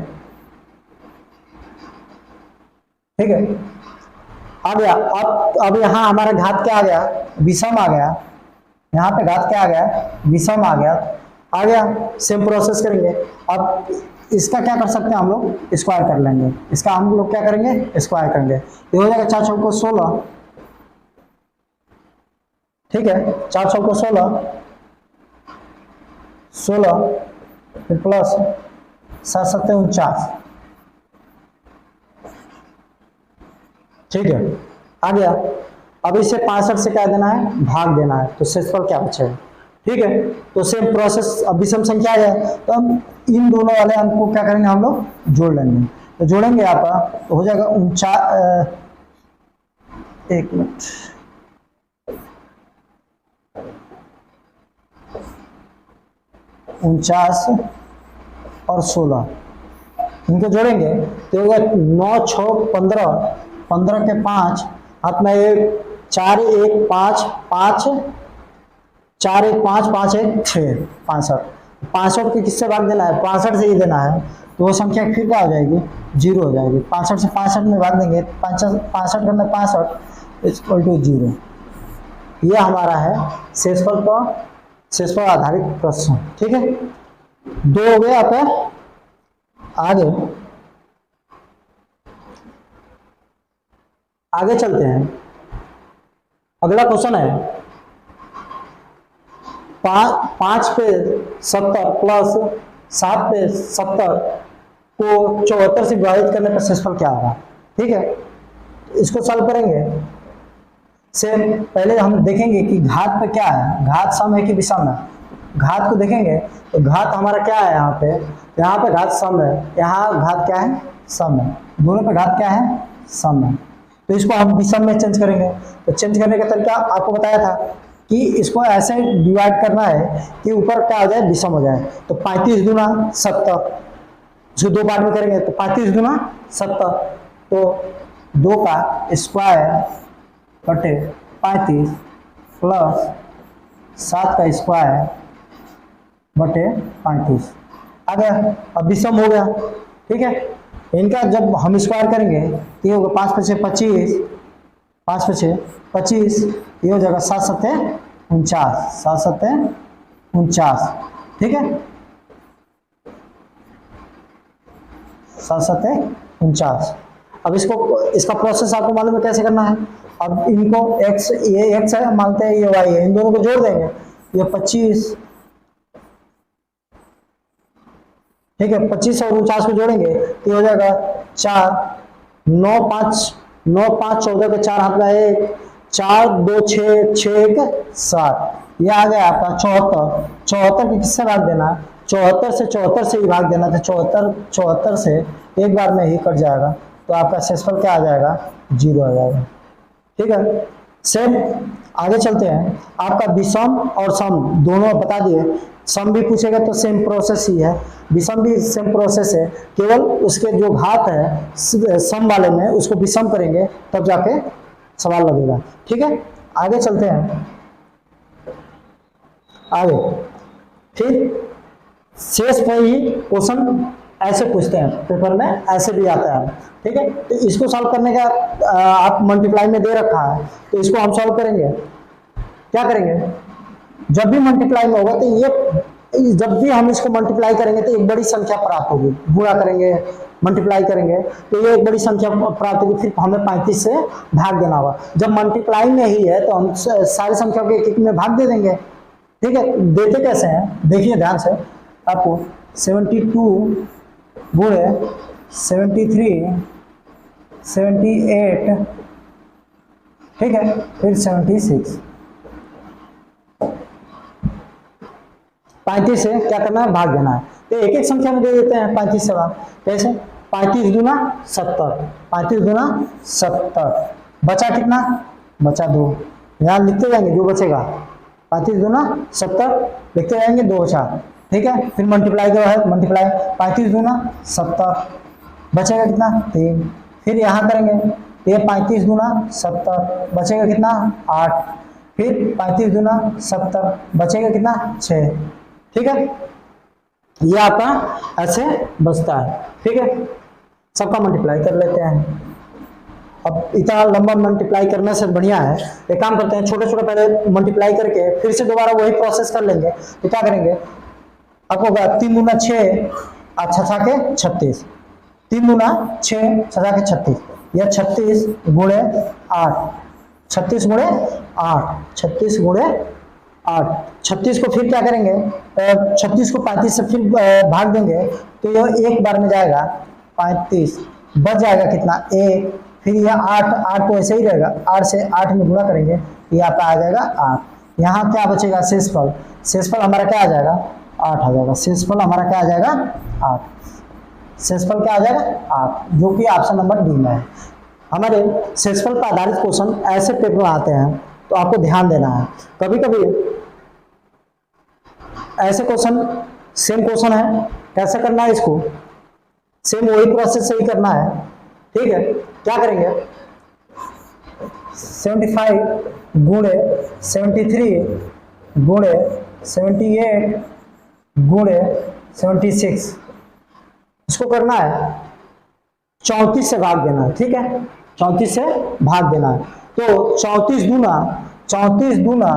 A: ठीक है। आ गया। अब यहाँ हमारा घात क्या आ गया, विषम आ गया। यहाँ पे घात क्या आ गया, विषम आ गया। सेम प्रोसेस करेंगे। अब इसका क्या कर सकते हैं हम लोग, स्क्वायर कर लेंगे। इसका हम लोग क्या करेंगे, स्क्वायर करेंगे। ये हो जाएगा 4 चौको 16, ठीक है। 4 चौको 16, फिर प्लस 7 7 49, ठीक है। आ गया। अब इसे 65 से क्या देना है, भाग देना है। तो शेषफल क्या बचेगा, ठीक है। तो सेम प्रोसेस, अब विषम संख्या है तो हम इन दोनों वाले अंक को क्या करेंगे, हम लोग जोड़ लेंगे। तो जोड़ेंगे यहाँ पर तो हो जाएगा 49, एक मिनट, और 16 इनको जोड़ेंगे तो होगा 9 6 15, 15 के 5 हाथ में 1, 4 1 5 5, 4 1 5 5 1 6, 65। 65 के किससे भाग देना है, 65 से ही देना है। तो वो संख्या फिर क्या हो जाएगी, 0 हो जाएगी। 65 से 65 में भाग देंगे, 65 करना 65 इक्वल टू 0। ये हमारा है शेषफल आधारित प्रश्न, ठीक है। 2 हो गए आपका। आगे चलते हैं। अगला क्वेश्चन है 5 पे 70 प्लस 7 पे 70 को 74 से विभाजित करने पर शेषफल क्या होगा, ठीक है। इसको सॉल्व करेंगे। सेम पहले हम देखेंगे कि घात पे क्या है, घात सम है कि विषम है। घात को देखेंगे तो घात हमारा क्या है, यहाँ पे घात सम है, यहाँ घात क्या है, सम है। दोनों पे घात क्या है, सम है। तो इसको हम विषम में चेंज करेंगे। तो चेंज करने का तरीका आपको बताया था कि इसको ऐसे डिवाइड करना है कि ऊपर क्या हो जाए, विषम हो जाए। तो 35 गुना 70, जो 2 पार्ट में करेंगे तो 35 गुना 70, तो 2 का स्क्वायर बटे 35 प्लस 7 का स्क्वायर बटे 35 आ गया। अब विषम हो गया, ठीक है। इनका जब हम स्क्वायर करेंगे तो ये होगा 5 × 5 = 25, 5 × 5 = 25, ये हो जाएगा 7 7 49, 7 7 49, ठीक है। 7 7 49। अब इसका प्रोसेस आपको मालूम है कैसे करना है। अब इनको x, ये x है मानते हैं, ये y है, इन दोनों को जोड़ देंगे। ये 25, ठीक है। 25 और 49 को जोड़ेंगे तो हो जाएगा 4 9 5 9 5 14 के 4 हाथ में 1, 4 2 6 6 1 7, ये आ गया आपका 74। 74 के किससे भाग देना, 74 से ही भाग देना। तो 74 से एक बार में ही कट जाएगा। तो आपका शेषफल क्या आ जाएगा, 0 आ जाएगा, ठीक है। सेम आगे चलते हैं। आपका विषम और सम दोनों बता दिए। सम भी पूछेगा तो सेम प्रोसेस ही है, विषम भी सेम प्रोसेस है। केवल उसके जो घात है सम वाले में उसको विषम करेंगे तब जाके सवाल लगेगा, ठीक है। आगे चलते हैं। आगे फिर शेष पर ही क्वेश्चन ऐसे पूछते हैं पेपर में, ऐसे भी आता है, ठीक है। तो इसको सॉल्व करने का आप मल्टीप्लाई में दे रखा है, तो इसको हम सॉल्व करेंगे। क्या करेंगे, जब भी मल्टीप्लाई में होगा तो ये, जब भी हम इसको मल्टीप्लाई करेंगे तो एक बड़ी संख्या प्राप्त होगी। गुणा करेंगे, मल्टीप्लाई करेंगे तो ये एक बड़ी संख्या प्राप्त होगी। फिर हमें 35 से भाग देना होगा। जब मल्टीप्लाई में ही है तो हम सारी संख्या को एक एक में भाग दे देंगे, ठीक है। देते कैसे हैं देखिए ध्यान से। आपको 72 गुणे 73 78, ठीक है, फिर 76, 35 से क्या करना है, भाग देना है। तो एक एक संख्या में दे देते हैं 35 से भाग। कैसे, 35 दूना 70, 35 दूना 70, बचा कितना, बचा 2। यहाँ लिखते जाएंगे जो बचेगा, 35 दूना 70 लिखते जाएंगे, 2 बचा, ठीक है। फिर मल्टीप्लाई का है, मल्टीप्लाई 35 दूना 70, बचेगा कितना, 3। फिर यहाँ करेंगे, ये 35 दूना 70, बचेगा कितना, 8। फिर 35 दूना 70, बचेगा कितना 6। ठीक है, ये आपका ऐसे बचता है। ठीक है, सबका मल्टीप्लाई कर लेते हैं। अब इतना लंबा मल्टीप्लाई करने से बढ़िया है, एक काम करते हैं, छोटे छोटे पहले मल्टीप्लाई करके फिर से दोबारा वही प्रोसेस कर लेंगे। तो क्या करेंगे, आपको होगा 3 दूना 6, अच्छा छा के 36, 3 दूना 6 छा के 36, या 36 गुणे 8, 36 गुणे 8, 36 गुणे 8। 36 को फिर क्या करेंगे, 36 को 35 से फिर भाग देंगे तो ये एक बार में जाएगा 35, बच जाएगा कितना 1, फिर यह 8 तो ऐसे ही रहेगा, 8 से 8 में गुणा करेंगे, ये आपका आ जाएगा 8। यहाँ क्या बचेगा, शेषफल, शेषफल हमारा क्या आ जाएगा 8 आ जाएगा, शेषफल हमारा क्या आ जाएगा 8, शेषफल क्या आ जाएगा 8, जो कि ऑप्शन नंबर डी में है। हमारे शेषफल पर आधारित क्वेश्चन ऐसे पेपर आते हैं तो आपको ध्यान देना है। कभी कभी ऐसे क्वेश्चन, सेम क्वेश्चन है, कैसे करना है इसको, सेम वही प्रोसेस से ही करना है। ठीक है, क्या करेंगे, 75 गुणे 73 गुणे 78 गुणे 76, इसको करना है 34 से भाग देना है। ठीक है, 34 से भाग देना है। तो 34 दूना 34 दूना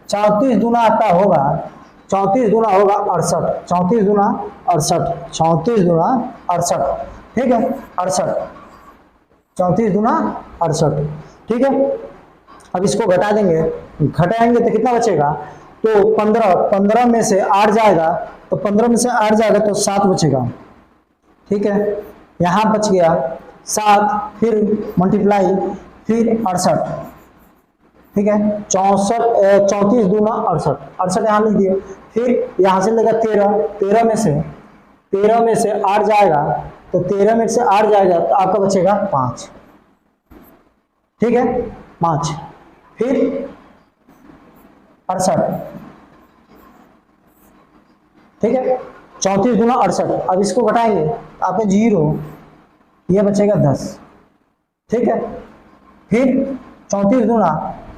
A: 34 दूना आता होगा, 34 दूना होगा 68, 34 दूना 68, 34 दूना 68। ठीक है, 68, 34 दूना 68। ठीक है, अब इसको घटा देंगे, घटाएंगे तो कितना बचेगा, तो 15 में से 8 जाएगा, तो 15 में से 8 जाएगा तो 7 बचेगा। ठीक है, यहाँ बच गया 7, फिर मल्टीप्लाई, फिर 68। ठीक है, 34 दूना 68, 68 यहाँ लिख दिए, फिर यहाँ से लेगा 13, 13 में से 8 जाएगा, तो 13 में से 8 जाएगा तो आपका बचेगा 5। ठीक है, 5, फिर 68। ठीक है, 34 दूना 68, अब इसको घटाएंगे आपका 0, ये बचेगा 10। ठीक है, फिर 34 दूना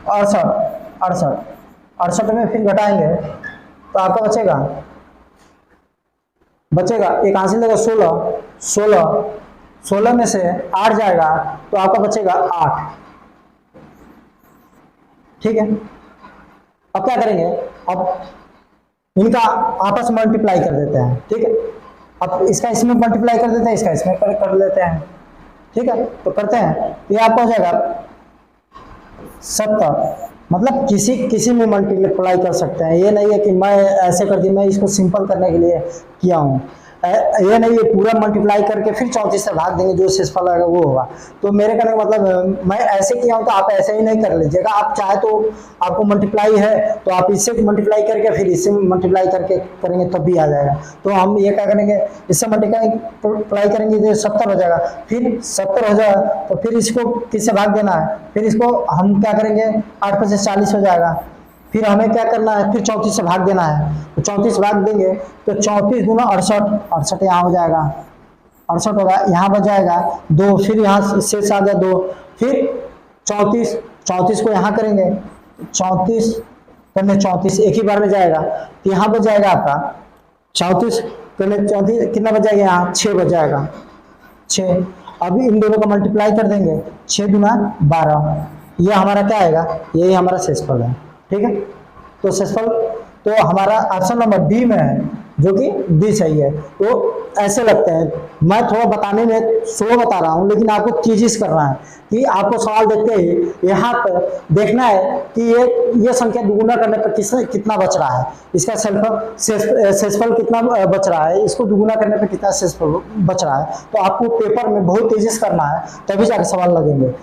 A: 68, 68 में फिर घटाएंगे तो आपका बचेगा एक हासिल लेगा 16 में से 8 जाएगा तो आपका बचेगा 8। ठीक है, अब क्या करेंगे, अब इनका आपस में मल्टीप्लाई कर देते हैं। ठीक है, अब इसका इसमें मल्टीप्लाई कर देते हैं, इसका इसमें कर लेते हैं। ठीक है, तो करते हैं, ये आपका हो जाएगा 70, मतलब किसी में मल्टीप्लाई कर सकते हैं। ये नहीं है कि मैं ऐसे कर दी, मैं इसको सिंपल करने के लिए किया हूँ, ये नहीं है पूरा मल्टीप्लाई करके फिर 34 से भाग देंगे, जो शेषफल आएगा वो होगा। तो मेरे कहने का मतलब मैं ऐसे किया हूँ, तो आप ऐसे ही नहीं कर लीजिएगा। आप चाहे तो आपको मल्टीप्लाई है तो आप इससे मल्टीप्लाई करके फिर इससे मल्टीप्लाई करके करेंगे तब भी आ जाएगा। तो हम ये क्या करेंगे, इससे मल्टीप्लाई करेंगे तो 70 हो जाएगा, फिर 70 हो जाएगा तो फिर इसको किससे भाग देना है, फिर इसको हम क्या करेंगे 8 से 40 हो जाएगा, फिर हमें क्या करना है, फिर 34 से भाग देना है, तो 34 भाग देंगे तो 34 दूना 68, 68 यहाँ हो जाएगा, 68 होगा, यहाँ बच जाएगा 2, फिर यहाँ शेष आ गया 2, फिर 34 को यहाँ करेंगे, 34 करने 34 एक ही बार में जाएगा, तो यहाँ बच जाएगा आपका 34 करने 34 कितना बच जाएगा, यहाँ 6 बच जाएगा 6। अभी इन दोनों का मल्टीप्लाई कर देंगे, 6 दूना 12, ये हमारा क्या आएगा, यही हमारा शेषफल है। ठीक है, तो शेषफल तो हमारा ऑप्शन नंबर डी में है, जो कि डी सही है। तो ऐसे लगते हैं, मैं थोड़ा बताने में स्लो बता रहा हूँ, लेकिन आपको चीज करना है कि आपको सवाल देखते ही यहाँ पर देखना है कि ये संख्या दुगुना करने पर कितना बच रहा है, इसका शेषफल कितना बच रहा है, इसको दुगुना करने पर कितना शेषफल बच रहा है। तो आपको पेपर में बहुत तेजी से करना है, तभी जाकर सवाल लगेंगे।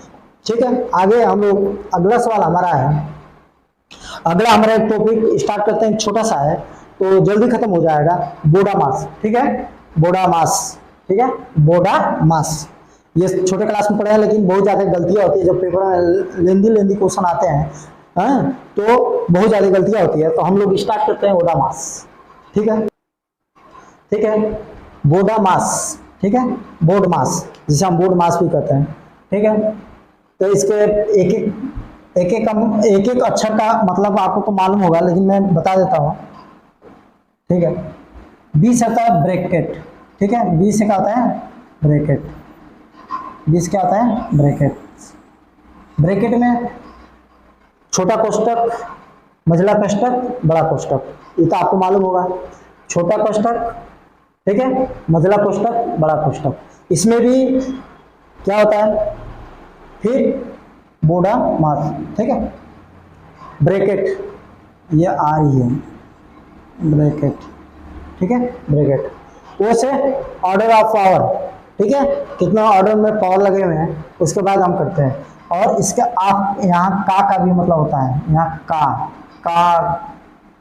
A: ठीक है, आगे हम लोग अगला सवाल हमारा है, अगला हमारा एक टॉपिक स्टार्ट करते हैं, छोटा सा है तो जल्दी खत्म हो जाएगा, बोडा मास। ठीक है, बोडा मास। ठीक है, बोडा मास, ये छोटे क्लास में पढ़े हैं, लेकिन बहुत ज्यादा गलतियां होती है जब पेपर में लेंदी क्वेश्चन आते हैं, तो बहुत ज्यादा गलतियां होती है। तो हम लोग स्टार्ट करते हैं बोडा मास। ठीक है, ठीक है, बोडा मास। ठीक है, बोर्ड मास, जिसे हम बोर्ड मास भी कहते हैं। ठीक है, तो इसके एक एक एक अक्षर का मतलब आपको तो मालूम होगा, लेकिन मैं बता देता हूँ। ठीक है, बी से होता है ब्रैकेट। ठीक है, बी से क्या होता है? ब्रैकेट। बी से क्या होता है? ब्रैकेट। ब्रैकेट में छोटा कोष्टक, मझला कोष्टक, बड़ा कोष्टक, ये तो आपको मालूम होगा। छोटा कोष्टक, ठीक है, मझला कोष्टक, बड़ा कोष्टक। इसमें भी क्या होता है? फिर बोडा मास। ठीक है, ब्रैकेट ये आ रही है, ब्रैकेट। ठीक है, ब्रैकेट। वो से ऑर्डर ऑफ पावर। ठीक है, कितना ऑर्डर में पावर लगे हुए हैं उसके बाद हम करते हैं। और इसके आप यहाँ का भी मतलब होता है, यहाँ का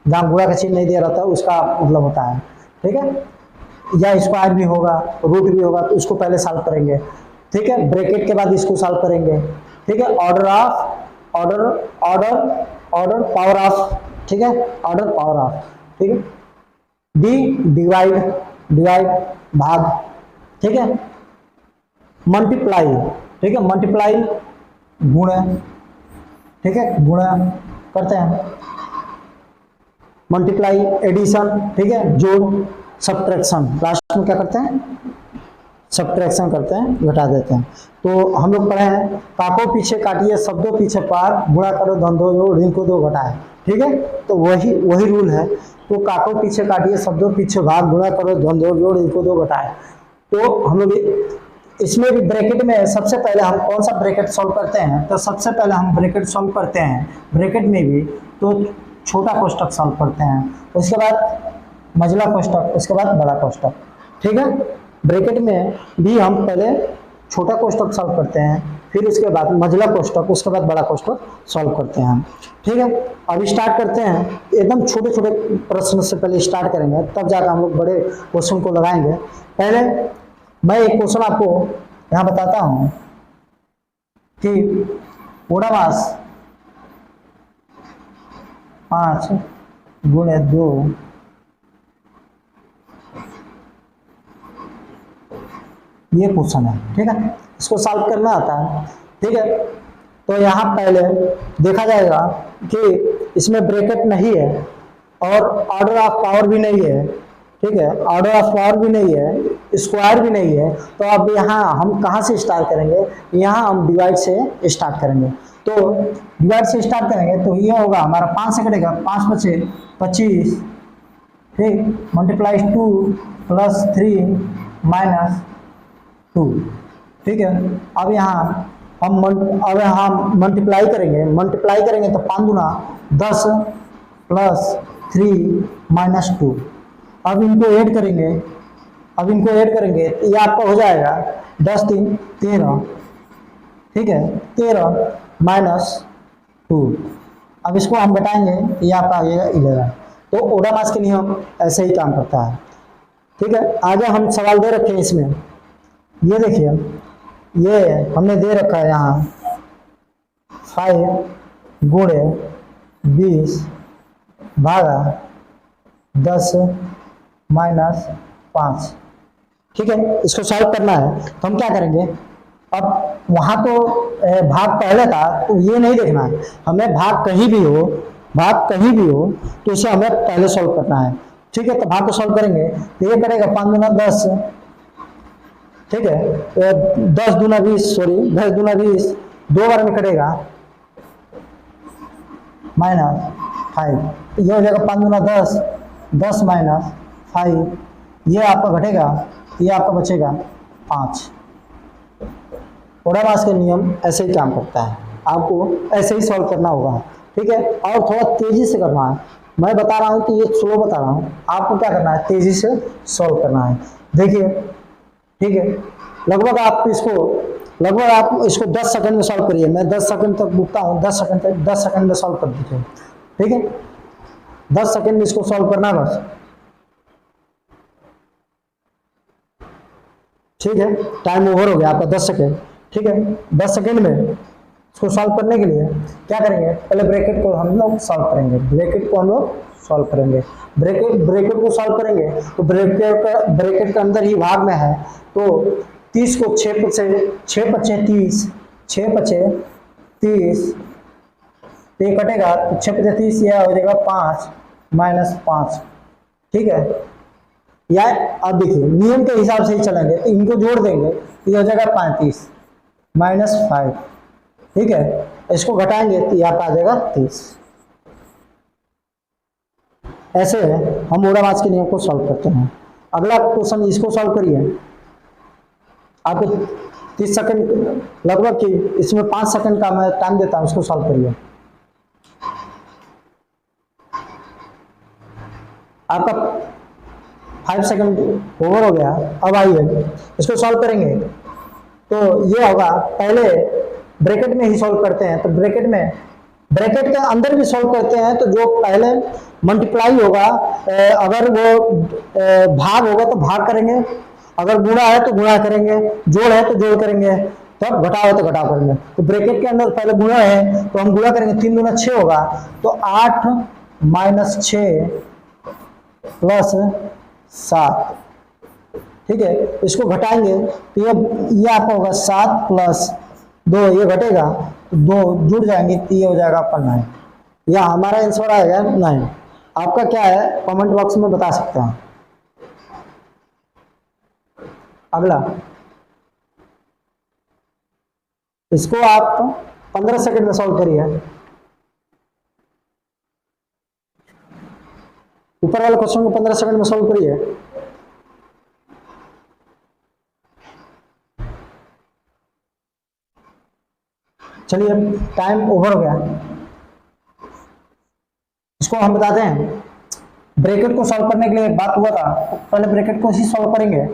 A: जहाँ गुणा का चिन्ह नहीं दे रहा था उसका मतलब होता है। ठीक है, या स्क्वायर भी होगा, रूट भी होगा, तो उसको पहले सॉल्व करेंगे। ठीक है, ब्रैकेट के बाद इसको सॉल्व करेंगे। ठीक है, order of order order order power of. ठीक है, ऑर्डर पावर ऑफ। ठीक है, डिवाइड डिवाइड भाग। ठीक है, मल्टीप्लाई। ठीक है, मल्टीप्लाई गुणा। ठीक है, गुणा करते हैं, मल्टीप्लाई एडिशन। ठीक है, जोड़, सब्ट्रैक्शन, लास्ट में क्या करते हैं? सब्ट्रैक्शन करते हैं, घटा देते हैं। तो हम लोग पढ़े हैं काको पीछे काटिए शब्दों पीछे पार, गुणा करो धन दो जोड़ ऋण को दो घटाए। ठीक है, तो वही रूल है। तो काको पीछे काटिए शब्दों पीछे भाग, गुणा करो धन दो जोड़ ऋण को दो घटाए। तो हम लोग इसमें भी ब्रैकेट में सबसे पहले हम कौन सा ब्रैकेट सॉल्व करते हैं? तो सबसे पहले हम ब्रैकेट सॉल्व करते हैं, ब्रैकेट में भी तो छोटा कोष्टक सॉल्व करते हैं, उसके बाद मझला कोष्टक, उसके बाद बड़ा कोष्टक। ठीक है, ब्रैकेट में भी हम पहले छोटा कोष्टक सॉल्व करते हैं, फिर उसके बाद मझला कोष्टक, उसके बाद बड़ा कोष्टक सॉल्व करते हैं। ठीक है, अभी स्टार्ट करते हैं। एकदम छोटे छोटे प्रश्न से पहले स्टार्ट करेंगे, तब जाकर हम लोग बड़े क्वेश्चन को लगाएंगे। पहले मैं एक क्वेश्चन आपको यहाँ बताता हूँ कि ओडामास 5 गुणे 2 ये क्वेश्चन है। ठीक है, इसको सॉल्व करना आता है। ठीक है, तो यहाँ पहले देखा जाएगा कि इसमें ब्रैकेट नहीं है और ऑर्डर ऑफ पावर भी नहीं है। ठीक है, ऑर्डर ऑफ पावर भी नहीं है, स्क्वायर भी नहीं है। तो अब यहाँ हम कहाँ से स्टार्ट करेंगे? यहाँ हम डिवाइड से स्टार्ट करेंगे। तो डिवाइड से स्टार्ट करेंगे तो ये होगा हमारा 5 से कटेगा, 5 बचे 25। ठीक, मल्टीप्लाई 2 प्लस 3 माइनस 2। ठीक है, अब यहाँ हम मल्टीप्लाई करेंगे तो 5 गुना 10 प्लस 3 माइनस 2। अब इनको ऐड करेंगे, तो ये आपका हो जाएगा 10 3 13। ठीक है, 13 माइनस 2। अब इसको हम घटाएंगे, ये आपका आएगा 11। तो ओडामास के नियम ऐसे ही काम करता है। ठीक है, आगे हम सवाल दे रखे हैं इसमें, ये देखिए, ये हमने दे रखा है यहाँ 5 गुणे 20 भागा 10 माइनस 5। ठीक है, इसको सॉल्व करना है तो हम क्या करेंगे? अब वहाँ तो भाग पहले था, तो ये नहीं देखना है हमें, भाग कहीं भी हो तो इसे हमें पहले सॉल्व करना है। ठीक है, तो भाग को सॉल्व करेंगे तो ये करेगा 5 गुना 10। ठीक है, 10 दूना 20, 2 बार में कटेगा माइनस 5। ये हो जाएगा 5 गुना 10, 10 माइनस 5, ये आपका घटेगा, ये आपका बचेगा 5। ओडामास का नियम ऐसे ही काम करता है, आपको ऐसे ही सॉल्व करना होगा। ठीक है, और थोड़ा तेजी से करना है। मैं बता रहा हूँ कि ये स्लो बता रहा हूँ, आपको क्या करना है? तेजी से सॉल्व करना है। देखिए, ठीक है, लगभग आप इसको 10 सेकंड में सॉल्व करिए। मैं 10 सेकंड तक रुकता हूँ, 10 सेकंड में सॉल्व कर दीजिए। ठीक है, 10 सेकंड में इसको सॉल्व करना है बस। ठीक है, टाइम ओवर हो गया आपका 10 सेकंड। ठीक है, 10 सेकंड में इसको सॉल्व करने के लिए क्या करेंगे? पहले ब्रैकेट को हम लोग सॉल्व करेंगे, ब्रैकेट को सॉल्व करेंगे तो ब्रैकेट के अंदर ही भाग में है, तो 30 को 6 पचे 30, 6 पचे 30, तो ये कटेगा तो 6×30 यह हो जाएगा 5 -5, ठीक है। या अब देखिए नियम के हिसाब से ही चलेंगे तो इनको जोड़ देंगे तो ये हो जाएगा 35 -5, ठीक है। इसको घटाएंगे तो यहाँ पे आ जाएगा 30। ऐसे हम ओडामास के नियम को सॉल्व करते हैं। अगला क्वेश्चन इसको सॉल्व करिए। आपको 30 सेकंड लगभग कि इसमें 5 सेकंड का मैं टाइम देता हूँ, इसको सॉल्व करिए। आपका 5 सेकंड ओवर हो गया। अब आइए इसको सॉल्व करेंगे। तो ये होगा, पहले ब्रैकेट में ही सॉल्व करते हैं। तो ब्रैकेट के अंदर भी सॉल्व करते हैं। तो जो पहले मल्टीप्लाई होगा, अगर वो भाग होगा तो भाग करेंगे, अगर गुणा है तो गुणा करेंगे, जोड़ है तो जोड़ करेंगे, तब घटाव है तो घटाव करेंगे। तो ब्रैकेट के अंदर पहले गुणा है तो हम गुणा करेंगे, 3 दूना 6 होगा, तो 8 - 6 + 7, ठीक है। इसको घटाएंगे तो ये आपका होगा 7 + 2, ये घटेगा तो 2 जुड़ जाएंगे तो ये हो जाएगा आपका 9। या हमारा आंसर आएगा 9। आपका क्या है कमेंट बॉक्स में बता सकते हैं। अगला इसको आप 15 सेकंड में सॉल्व करिए। ऊपर वाले क्वेश्चन को 15 सेकंड में सॉल्व करिए। चलिए टाइम ओवर हो गया। इसको हम बताते हैं। ब्रैकेट को सॉल्व करने के लिए बात हुआ था, पहले ब्रैकेट को ही सॉल्व करेंगे।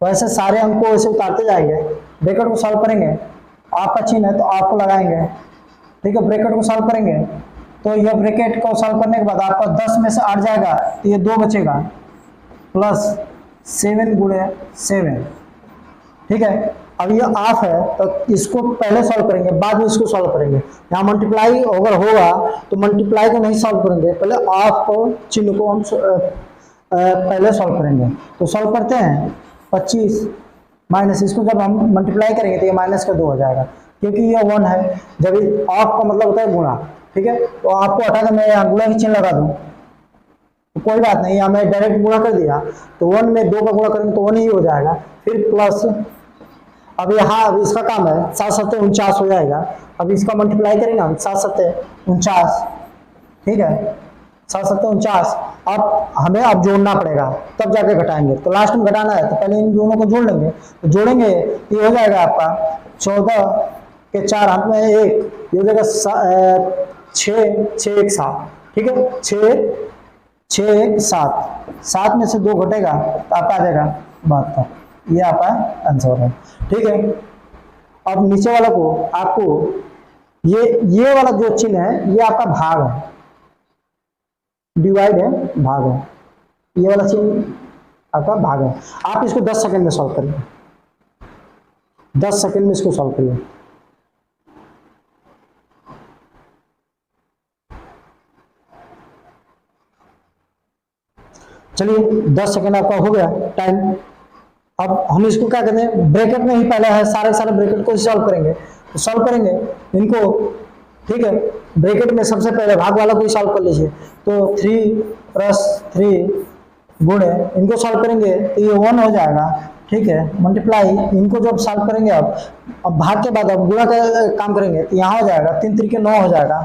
A: तो ऐसे सारे अंक को ऐसे उतारते जाएंगे, ब्रैकेट को सॉल्व करेंगे। आपका चिन्ह है तो आपको लगाएंगे, ठीक है। ब्रैकेट को सॉल्व करेंगे तो यह ब्रैकेट को सॉल्व करने के बाद आपका 10 में से 8 जाएगा तो ये 2 बचेगा, प्लस 7 × 7, ठीक है। अब ये ऑफ है तो इसको पहले सॉल्व करेंगे, बाद में इसको सॉल्व करेंगे। यहाँ मल्टीप्लाई अगर होगा तो मल्टीप्लाई को नहीं सॉल्व करेंगे, पहले ऑफ को चिन्ह को हम पहले सॉल्व करेंगे। तो सॉल्व करते हैं। 25 माइनस, इसको जब हम मल्टीप्लाई करेंगे तो ये -2 हो जाएगा, क्योंकि ये 1 है। जब ऑफ का मतलब होता है गुणा, ठीक है। तो आपको हटा कर मैं यहाँ गुणा की चिन्ह लगा दूँ तो कोई बात नहीं, यहाँ मैं डायरेक्ट गुणा कर दिया तो 1 में 2 का गुणा करेंगे तो 1 ही हो जाएगा। फिर प्लस, अब यहाँ अब इसका काम है 7 × 7 = 49 हो जाएगा। अब इसका मल्टीप्लाई करेंगे हम 7 × 7 = 49, ठीक है। 7 × 7 = 49। अब हमें अब जोड़ना पड़ेगा, तब जाके घटाएंगे। तो लास्ट में घटाना है तो पहले इन दोनों को जोड़ लेंगे। तो जोड़ेंगे तो ये हो जाएगा आपका 14 के 4 हाथ में 1, ये हो जाएगा 6 6 1 7, ठीक है। 6 1 7, 7 में से 2 घटेगा तो आपका आ जाएगा 72। ये आपका आंसर है, ठीक है। अब नीचे वाला को आपको ये वाला जो चिन्ह है ये आपका भाग है, डिवाइड है, भाग है। ये वाला चिन्ह आपका भाग है। आप इसको 10 सेकंड में सॉल्व करिए। 10 सेकंड में इसको सॉल्व करिए। चलिए 10 सेकंड आपका हो गया टाइम। अब हम इसको क्या करते हैं, ब्रैकेट में ही पहले है, सारे ब्रैकेट को सॉल्व करेंगे। तो सॉल्व करेंगे इनको, ठीक है। ब्रैकेट में सबसे पहले भाग वाला को ही सॉल्व कर लीजिए। तो 3 + 3 गुणे इनको सॉल्व करेंगे तो ये 1 हो जाएगा, ठीक है। मल्टीप्लाई इनको जब सॉल्व करेंगे अब भाग के बाद अब गुणा का काम करेंगे तो यहाँ हो जाएगा 3 × 3 = 9 हो जाएगा,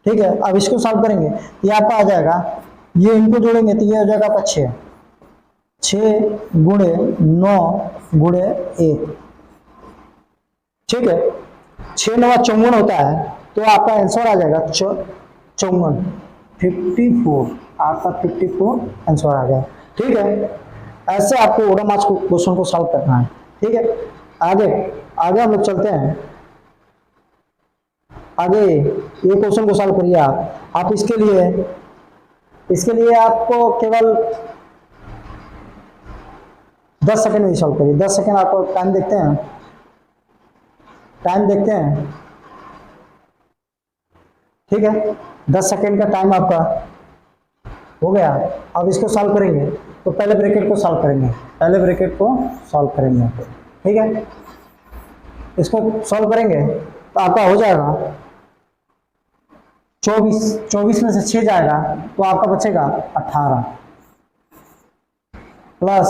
A: ठीक है। अब इसको सॉल्व करेंगे तो यहाँ पर आ जाएगा, ये इनको जोड़ेंगे तो ये हो जाएगा आपका 6 × 9 × 1, ठीक है। 6 9 54 होता है तो आपका आंसर आ जाएगा 54, 54, आपका 54 आंसर आ गया, ठीक है। ऐसे आपको ओडोमॉस को क्वेश्चन को सॉल्व करना है, ठीक है। आगे हम लोग चलते हैं। आगे ये क्वेश्चन को सॉल्व करिए आप इसके लिए आपको केवल 10 सेकंड में सॉल्व करिए। 10 सेकंड आपको टाइम देखते हैं, ठीक है। 10 सेकंड का टाइम आपका हो गया। अब इसको सॉल्व करेंगे तो पहले ब्रैकेट को सॉल्व करेंगे, ठीक है। इसको सॉल्व करेंगे तो आपका हो जाएगा 24, 24 में से 6 जाएगा तो आपका बचेगा 18 प्लस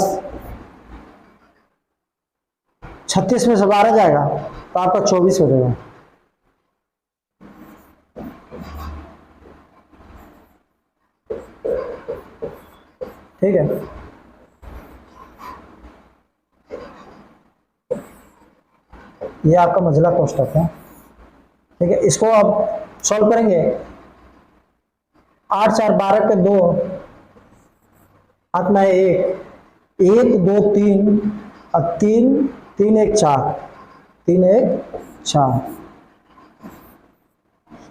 A: 36 में से 12 जाएगा तो आपका 24 हो जाएगा। ठीक है, ये आपका मंझला कोष्टक है। ठीक है, इसको अब सॉल्व करेंगे। 8 4 12 के 2 हाथ में 1 1 2 3 और 3 3 1 4 3 1 4।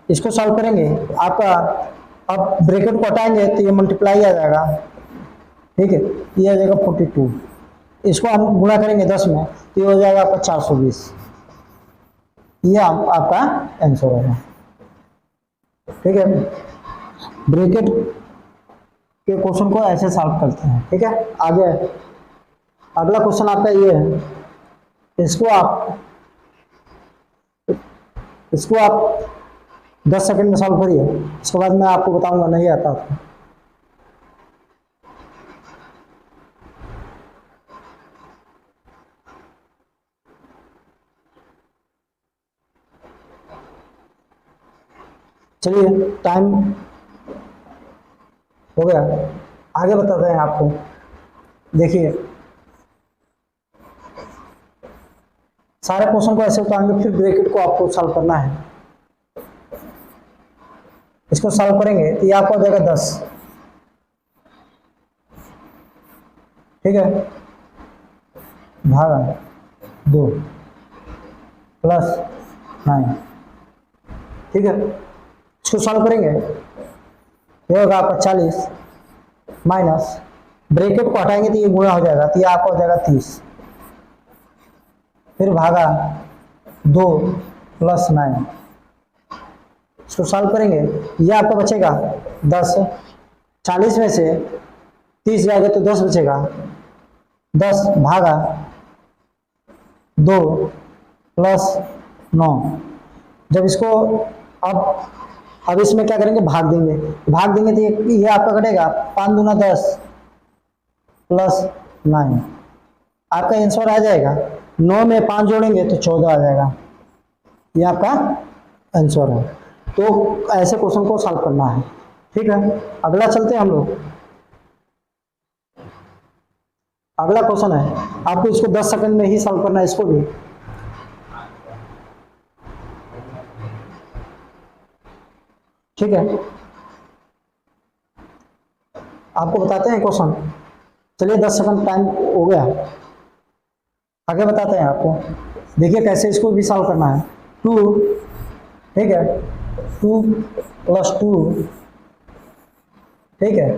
A: इसको सॉल्व करेंगे आपका, अब ब्रैकेट को हटाएंगे तो ये मल्टीप्लाई आ जाएगा। ठीक है, ये आ जाएगा 42। इसको हम गुणा करेंगे 10 में तो ये हो जाएगा आपका 420। ये आपका आंसर है। ठीक है, ब्रैकेट के क्वेश्चन को ऐसे सॉल्व करते हैं। ठीक है, आगे अगला क्वेश्चन आपका ये है, इसको आप 10 सेकंड में सॉल्व करिए, इसके बाद मैं आपको बताऊंगा नहीं आता तो। चलिए, टाइम हो गया, आगे बताते हैं आपको। देखिए, सारे क्वेश्चन को ऐसे उतारेंगे, फिर ब्रैकेट को आपको सॉल्व करना है। इसको सॉल्व करेंगे तो ये आपको हो जाएगा 10। ठीक है, भागा 2 प्लस 9। ठीक है, इसको सॉल्व करेंगे, ये होगा आपका 40 माइनस, ब्रैकेट को हटाएंगे तो ये गुणा हो जाएगा, तो ये आपका हो जाएगा 30। फिर भागा 2 प्लस 9। इसको सॉल्व करेंगे, ये आपका बचेगा 10। 40 में से 30 जाएगा तो 10 बचेगा। 10 भागा 2 प्लस 9। जब इसको अब इसमें क्या करेंगे, भाग देंगे तो ये आपका कटेगा 5 दूना 10 प्लस 9। आपका आंसर आ जाएगा। 9 में 5 जोड़ेंगे तो 14 आ जाएगा। ये आपका आंसर है। तो ऐसे क्वेश्चन को सॉल्व करना है। ठीक है, अगला चलते हैं हम लोग। अगला क्वेश्चन है, आपको इसको 10 सेकंड में ही सॉल्व करना है, इसको भी। ठीक है, आपको बताते हैं क्वेश्चन। चलिए, 10 सेकंड टाइम हो गया, आगे बताते हैं आपको। देखिए कैसे इसको भी सॉल्व करना है। 2, ठीक है, 2 प्लस 2, ठीक है,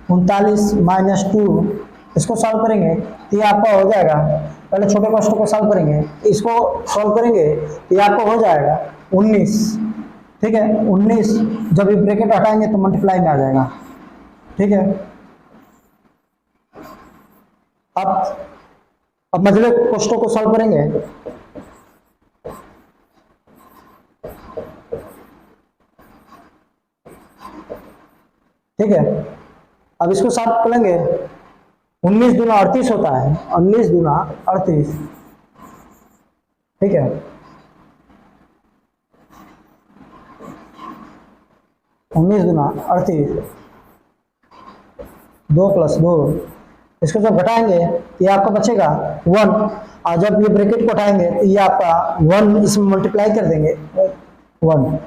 A: 39 माइनस 2। इसको सॉल्व करेंगे तो ये आपका हो जाएगा। पहले छोटे क्वेश्चन को सॉल्व करेंगे, इसको सॉल्व करेंगे तो ये आपका हो जाएगा 19। ठीक है, 19 जब ये ब्रैकेट हटाएंगे तो मल्टीप्लाई में आ जाएगा। ठीक है, अब मझले क्वेश्चन को सॉल्व करेंगे। ठीक है, अब इसको सॉल्व करेंगे। 19 दूना 38 होता है, 19 दूना 38। ठीक है, 19 दूना 38, 2 प्लस 2। इसको जब घटाएंगे ये आपका बचेगा 1, और जब ये ब्रैकेट को हटाएंगे तो ये आपका 1 इसमें मल्टीप्लाई कर देंगे, 1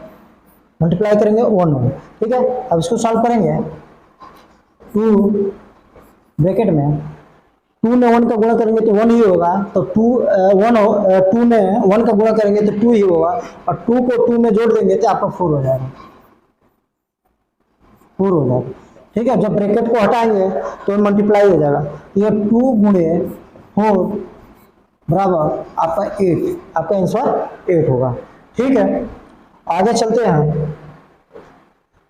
A: मल्टीप्लाई करेंगे 1। ठीक है, अब इसको सॉल्व करेंगे। 2 ब्रैकेट में 2 में 1 का गुणा करेंगे तो 1 ही होगा, तो 2 में 1 का गुणा करेंगे तो 2 ही होगा, और 2 को 2 में जोड़ देंगे तो आपका 4 हो जाएगा, 4 हो जाएगा। ठीक है, जब ब्रैकेट को हटाएंगे तो मल्टीप्लाई हो जाएगा। ये 2 गुणे 4 बराबर आपका 8, आपका आंसर 8 होगा। ठीक है, आगे चलते हैं।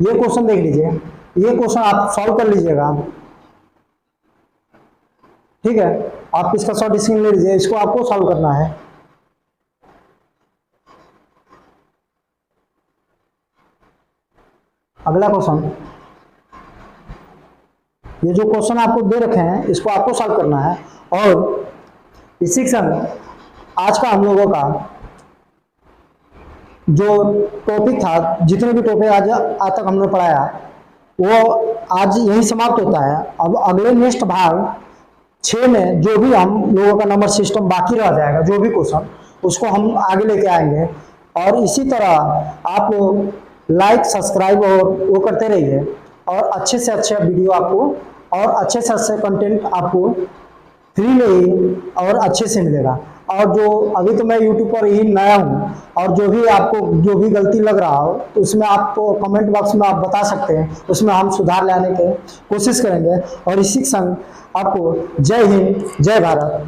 A: ये क्वेश्चन देख लीजिए, ये क्वेश्चन आप सॉल्व कर लीजिएगा। ठीक है, आप इसका शॉर्ट स्क्रीन ले लीजिए, इसको आपको सॉल्व करना है। अगला क्वेश्चन, ये जो क्वेश्चन आपको दे रखे हैं इसको आपको सॉल्व करना है। और इसी के संग आज का हम लोगों का जो टॉपिक था, जितने भी टॉपिक आज तक हमने पढ़ाया वो आज यही समाप्त होता है। अब अगले नेक्स्ट भाग 6 में जो भी हम लोगों का नंबर सिस्टम बाकी रह जाएगा, जो भी क्वेश्चन, उसको हम आगे लेके आएंगे। और इसी तरह आप लाइक सब्सक्राइब और वो करते रहिए, और अच्छे से अच्छे वीडियो आपको और अच्छे से अच्छे कंटेंट आपको फ्री में ही और अच्छे से मिलेगा। और जो अभी तो मैं यूट्यूब पर ही नया हूँ, और जो भी आपको जो भी गलती लग रहा हो तो उसमें आपको कमेंट बॉक्स में आप बता सकते हैं, उसमें हम सुधार लाने की कोशिश करेंगे। और इसी के संग आपको जय हिंद, जय भारत।